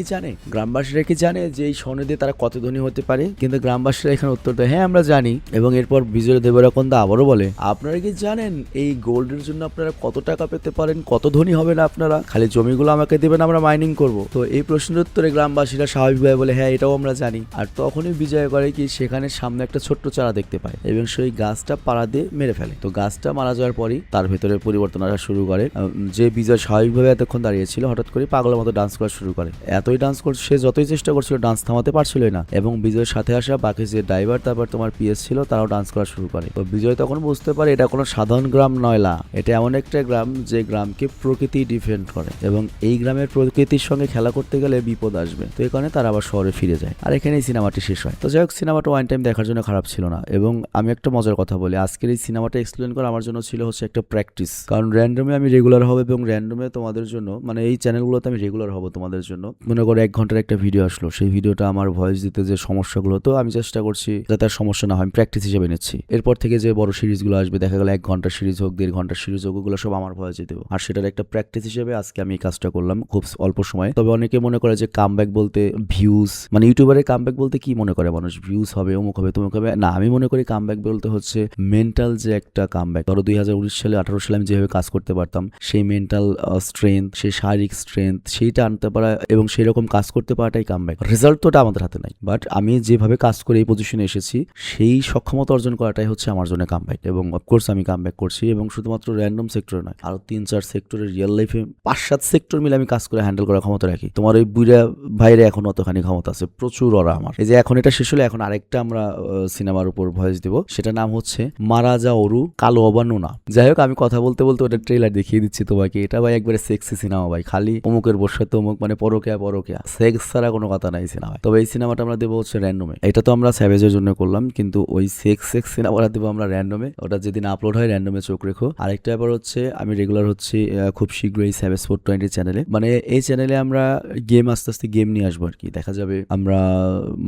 কি জানে যে এই স্বর্ণ দিয়ে তারা কত ধনী হতে পারে? কিন্তু গ্রামবাসীরা এখানে উত্তর দেয় হ্যাঁ আমরা জানি। এবং এরপর বিজয় দেবরকোন্ডা আবারও বলে আপনারা কি জানেন এই গোল্ডের জন্য আপনারা কত টাকা পেতে পারেন, কত ধনী হবেন আপনারা? খালি জমিগুলো আমাকে দেবেন, আমরা মাইনিং করব। তো এই প্রশ্নের উত্তরে গ্রামবাসীরা স্বাভাবিকভাবে বলে হ্যাঁ এটাও আমরা জানি। আর তখনই বিজয় করে কি সেখানে সামনে একটা ছোট্ট চারা দেখতে পায় এবং সেই গাছটা পাড়া দিয়ে মেরে ফেলে। তো গাছটা মারা যাওয়ার পরই তার ভেতরে পরিবর্তন আসা শুরু করে। যে বিজয় স্বাভাবিকভাবে এতক্ষণ দাঁড়িয়েছিল হঠাৎ করে পাগলের মতো ডান্স করা শুরু করে। এতই ডান্স করছে, সে যতই চেষ্টা করছিল ডান্স থামাতে পারছিল না, এবং বিজয়ের সাথে আসা বাকি যে ড্রাইভার তারপর তোমার পিএস ছিল তারাও ডান্স করা শুরু করে। তো বিজয় তখন বুঝতে পারে এটা কোনো সাধারণ গ্রাম নয়, এটা এমন একটা গ্রাম যে গ্রামকে প্রকৃতি ডিফেন্ড করে এবং এই গ্রামের প্রকৃতির সঙ্গে খেলা করতে গেলে বিপদ আসবে। তো এই কারণে তারা আবার শহরে ফিরে যায়। আর এখানে এই সিনেমাটি শেষ হয়। তো যাই হোক, সিনেমাটা ওয়ান টাইম দেখার জন্য খারাপ ছিল না। এবং আমি একটা মজার কথা বলি, আজকের এই সিনেমাটা এক্সপ্লেন করা আমার জন্য ছিল হচ্ছে একটা প্র্যাকটিস, কারণ র্যান্ডমে আমি রেগুলার হব এবং র্যান্ডমে তোমাদের জন্য, মানে এই চ্যানেলগুলোতে আমি রেগুলার হব তোমাদের জন্য। মনে করো 1 ঘন্টার একটা ভিডিও আসলো, সেই ভিডিওটা আমার ভয়েস দিতে যে সমস্যাগুলো, তো আমি চেষ্টা করছি যাতে আর সমস্যা না হয়, আমি প্র্যাকটিস হিসেবে নিচ্ছি। এরপর থেকে যে বড় সিরিজগুলো আসবে, দেখা গেল 1 ঘন্টার সিরিজ হোক, 1.5 ঘন্টার সিরিজ হোক, ওগুলো সব আমার ভয়েসে দেবো। আর সেটার একটা প্র্যাকটিস হিসেবে আজকে আমি এই কাজটা করলাম খুব অল্প সময়। তবে অনেকে মনে করে যে কামব্যাক বলতে ভিউজ, মানে ইউটিউবারের কামব্যাক বলতে কি মনে করে মানুষ, ভিউজ হবে, অমুক হবে, তমুক হবে। না, আমি মনে করি কামব্যাক বলতে হচ্ছে মেন্টাল যে একটা কামব্যাক। ধরো 2019 সালে 18 সালে আমি যেভাবে কাজ করতে পারতাম, সেই মেন্টাল স্ট্রেংথ, সেই শারীরিক স্ট্রেংথ, সেইটা আনতে পারা এবং সেই রকম কাজ করতে পারাটাই কামব্যাক। রেজাল্ট তো আমাদের হাতে নাই, বাট আমি যে যেভাবে কাজ করে এই পজিশনে এসেছি সেই সক্ষমতা অর্জন করাটাই হচ্ছে আমার জন্য কামব্যাক, এবং অফকোর্স আমি কামব্যাক করছি, এবং শুধুমাত্র র্যান্ডম সেক্টরে নয়, আরো 3-4 সেক্টরের রিয়েল লাইফে 5-7 সেক্টর মিলে আমি কাজ করে হ্যান্ডেল করার ক্ষমতা রাখি। তোমার ওই বুড়া ভাইরে এখন অতখানি ক্ষমতা আছে, প্রচুর ওরা আমার। এই যে এখন এটা শেষ হলে এখন আরেকটা আমরা সিনেমার উপর ভয়েস দেব, সেটা নাম হচ্ছে মারাজা ওরু কালো অবানুনা। যাই হোক, আমি কথা বলতে বলতে ওটা ট্রেলার দেখিয়ে দিচ্ছি তোমাকে। এটা ভাই একবারে সেক্সি সিনেমা ভাই, খালি অমুকের বর্ষাতে অমুক, মানে পরকিয়া সেক্স ছাড়া কোনো কথা নাই সিনেমায়। তবে এই সিনেমাটা আমরা দেবো হচ্ছে র্যান্ডমে। এটা তো আমরা স্যাভেজের জন্য করলাম, কিন্তু ওই সেক্স সিনেমাটা দেবো আমরা র্যান্ডমে। ওটা যেদিন আপলোড হয় র্যান্ডমে চোখ রেখো। আরেকটা ব্যাপার হচ্ছে আমি রেগুলার হচ্ছে খুব শীঘ্রই স্যাভেজ 420 চ্যানেলে, মানে এই চ্যানেলে আমরা গেম আস্তে আস্তে গেম নিয়ে আসবো আর কি। দেখা যাবে আমরা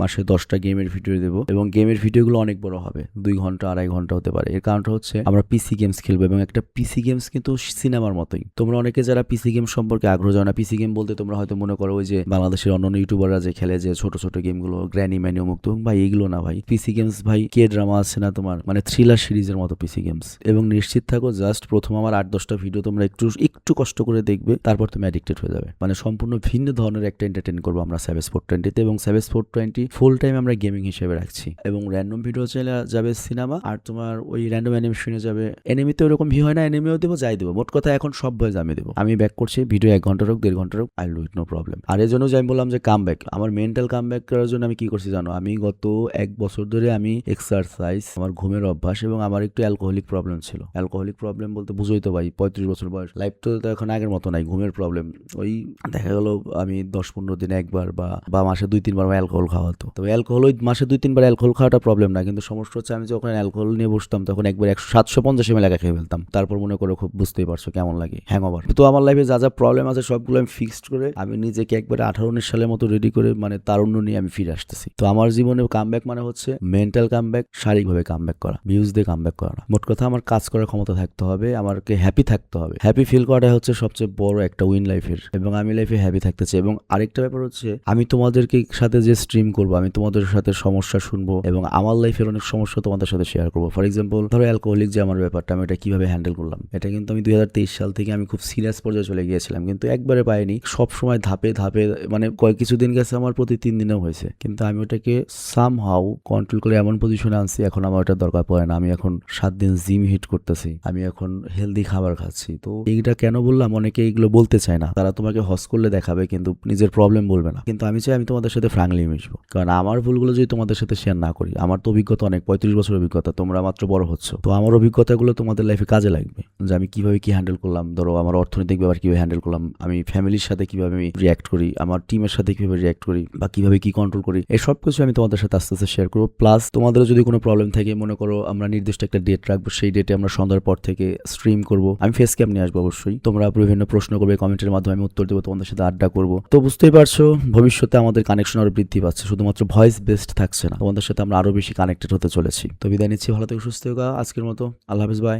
মাসে 10টা গেমের ভিডিও দেবো, এবং গেমের ভিডিওগুলো অনেক বড় হবে, 2 ঘন্টা 2.5 ঘন্টা হতে পারে। এর কারণটা হচ্ছে আমরা পিসি গেমস খেলবো, এবং একটা পিসি গেমস কিন্তু সিনেমার মতোই। তোমরা অনেকে যারা পিসি গেম সম্পর্কে আগ্রহ জানো না, পিসি গেম বলতে তোমরা হয়তো মনে করো ওই যে বাংলাদেশের অন্যান্য ইউটিউবাররা যে খেলে যে ছোট ছোট গেমগুলো, গ্র্যানি ম্যানি অমুক, তো ভাই এইগুলো না ভাই। পিসি গেমস ভাই কে ড্রামা আছে না তোমার, মানে থ্রিলার সিরিজের মতো পিসি গেমস। এবং নিশ্চিত থাকো জাস্ট প্রথম আমার 8-10টা ভিডিও তোমরা একটু কষ্ট করে দেখবে, তারপর তুমি অ্যাডিক্টেড হয়ে যাবে। মানে সম্পূর্ণ ভিন্ন ধরনের একটা এন্টারটেইন করবো আমরা স্যাভেজ 420-তে, এবং স্যাভেজ 420 ফুল টাইম আমরা গেমিং হিসেবে রাখছি। এবং র্যান্ডম ভিডিও চাইলে যাবে সিনেমা, আর তোমার ওই র্যান্ডম অ্যানিমেশনে যাবে। এনিমিতে ওরকম ভিউ হয় না, এনিমিও দেবো, যাই দেবো। মোট কথা এখন সব ভয়েস আমি দেবো। আমি ব্যাক করছি, ভিডিও 1 ঘন্টা হোক 1.5 ঘন্টা হোক, I do it, no problem. আর এর জন্য যে আমি বললাম যে কামব্যাক, আমার মেন্টাল কামব্যাক করার জন্য আমি কি করছি জানো? আমি গত 1 বছর ধরে আমি এক্সারসাইজ, আমার ঘুমের অভ্যাস, এবং আমার একটু অ্যালকোহলিক প্রবলেম ছিল। অ্যালকোহলিক প্রবলেম বলতে বুঝোই তো ভাই, 35 বছর বয়স, লাইফ তো এখন আগের মতো নাই, ঘুমের প্রবলেম। ওই দেখা গেল আমি 10-15 দিনে একবার বা মাসে 2-3 বার অ্যালকোহল খাওয়া হতো। তবে অ্যালকোহল ওই মাসে 2-3 বার অ্যালকোহল খাওয়াটা প্রবলেম না, কিন্তু সমস্যা হচ্ছে আমি যখন অ্যালকোহল নিয়ে বসতাম তখন একবার 750 ml একা খেয়ে ফেলতাম। তারপর মনে করো খুব বুঝতেই পারছো কেমন লাগে, হ্যাংওভার। তো আমার লাইফে যা যা প্রবলেম আছে সবগুলো আমি ফিক্সড করে আমি নিজেকে একবারে 18-19 সালের মতো রেডি করে, মানে তারুণ্য নিয়ে আমি ফিরে আসতেছি। তো আমার জীবনে কামব্যাক মানে হচ্ছে মেন্টাল কামব্যাক, শারীরিকভাবে কামব্যাক করা, ভিউজ দিয়ে কামব্যাক করা না। মোট কথা আমার কাজ করার ক্ষমতা থাকতে হবে, আমাকে হ্যাপি থাকতে হবে। হ্যাপি ফিল করাটা হচ্ছে সবচেয়ে বড় একটা উইন লাইফের, এবং আমি লাইফে হ্যাপি থাকতে চাই। এবং আরেকটা ব্যাপার হচ্ছে আমি তোমাদেরকে সাথে যে স্ট্রিম করবো, আমি তোমাদের সাথে সমস্যা শুনবো, এবং আমার লাইফের অনেক সমস্যা তোমাদের সাথে শেয়ার করবো। ফর এক্সাম্পল ধরো অ্যালকোহলিক যে আমার ব্যাপারটা, আমি এটা কিভাবে হ্যান্ডেল করলাম, এটা কিন্তু আমি 2023 সাল থেকে আমি খুব সিরিয়াস পর্যায়ে চলে গিয়েছিলাম, কিন্তু একবারে পাইনি। সব সময় ধাপে ধাপে, মানে কিছুদিন গেছে আমার প্রতি 3 দিনেও হয়েছে, কিন্তু আমি ওটাকে সামহাউ কন্ট্রোল করে এমন পজিশনে আনছি এখন আমার ওটা দরকার পড়ে না। আমি এখন 7 দিন জিম হিট করতেছি, আমি এখন হেলদি খাবার খাচ্ছি। তো এইটা কেন বললাম, অনেকে এইগুলো বলতে চায় না, তারা তোমাকে হস করলে দেখাবে কিন্তু নিজের প্রবলেম বলবে না। কিন্তু আমি চাই আমি তোমাদের সাথে ফ্র্যাঙ্কলি মিশবো, কারণ আমার ভুলগুলো যদি তোমাদের সাথে শেয়ার না করি, আমার তো অভিজ্ঞতা অনেক, 35 বছর অভিজ্ঞতা, তোমরা মাত্র বড় হচ্ছ, তো আমার অভিজ্ঞতাগুলো তোমাদের লাইফে কাজে লাগবে, যে আমি কিভাবে কি হ্যান্ডেল করলাম, ধরো আমার অর্থনৈতিক ব্যাপার কিভাবে হ্যান্ডেল করলাম, আমি ফ্যামিলির সাথে কিভাবে আমি রিয়াক্ট করি, আমার টিমের সাথে কিভাবে রিয়াক্ট করি, বা কিভাবে কি কন্ট্রোল করি, এই সব কিছু আমি তোমাদের সাথে আস্তে আস্তে শেয়ার করবো। প্লাস তোমাদেরও যদি কোনো প্রবলেম থাকে, মনে করো আমরা নির্দিষ্ট একটা ডেট রাখবো, সেই ডেটে আমরা সন্ধ্যার পর থেকে স্ট্রিম করবো, আমি ফেস ক্যাম নিয়ে আসবো অবশ্যই, তোমরা বিভিন্ন প্রশ্ন করবে, কমেন্টের মাধ্যমে আমি উত্তর দেবো, তোমাদের সাথে আড্ডা করবো। তো বুঝতেই পারছো ভবিষ্যতে আমাদের কানেকশন আরো বৃদ্ধি পাচ্ছে, শুধুমাত্র ভয়েস বেসড থাকছে না, তোমাদের সাথে আমরা আরো বেশি কানেক্টেড হতে চলেছি। তো বিদায় নিচ্ছি, ভালো থেকে সুস্থ হোক আজকের মতো, আল্লাহ হাফেজ, বাই।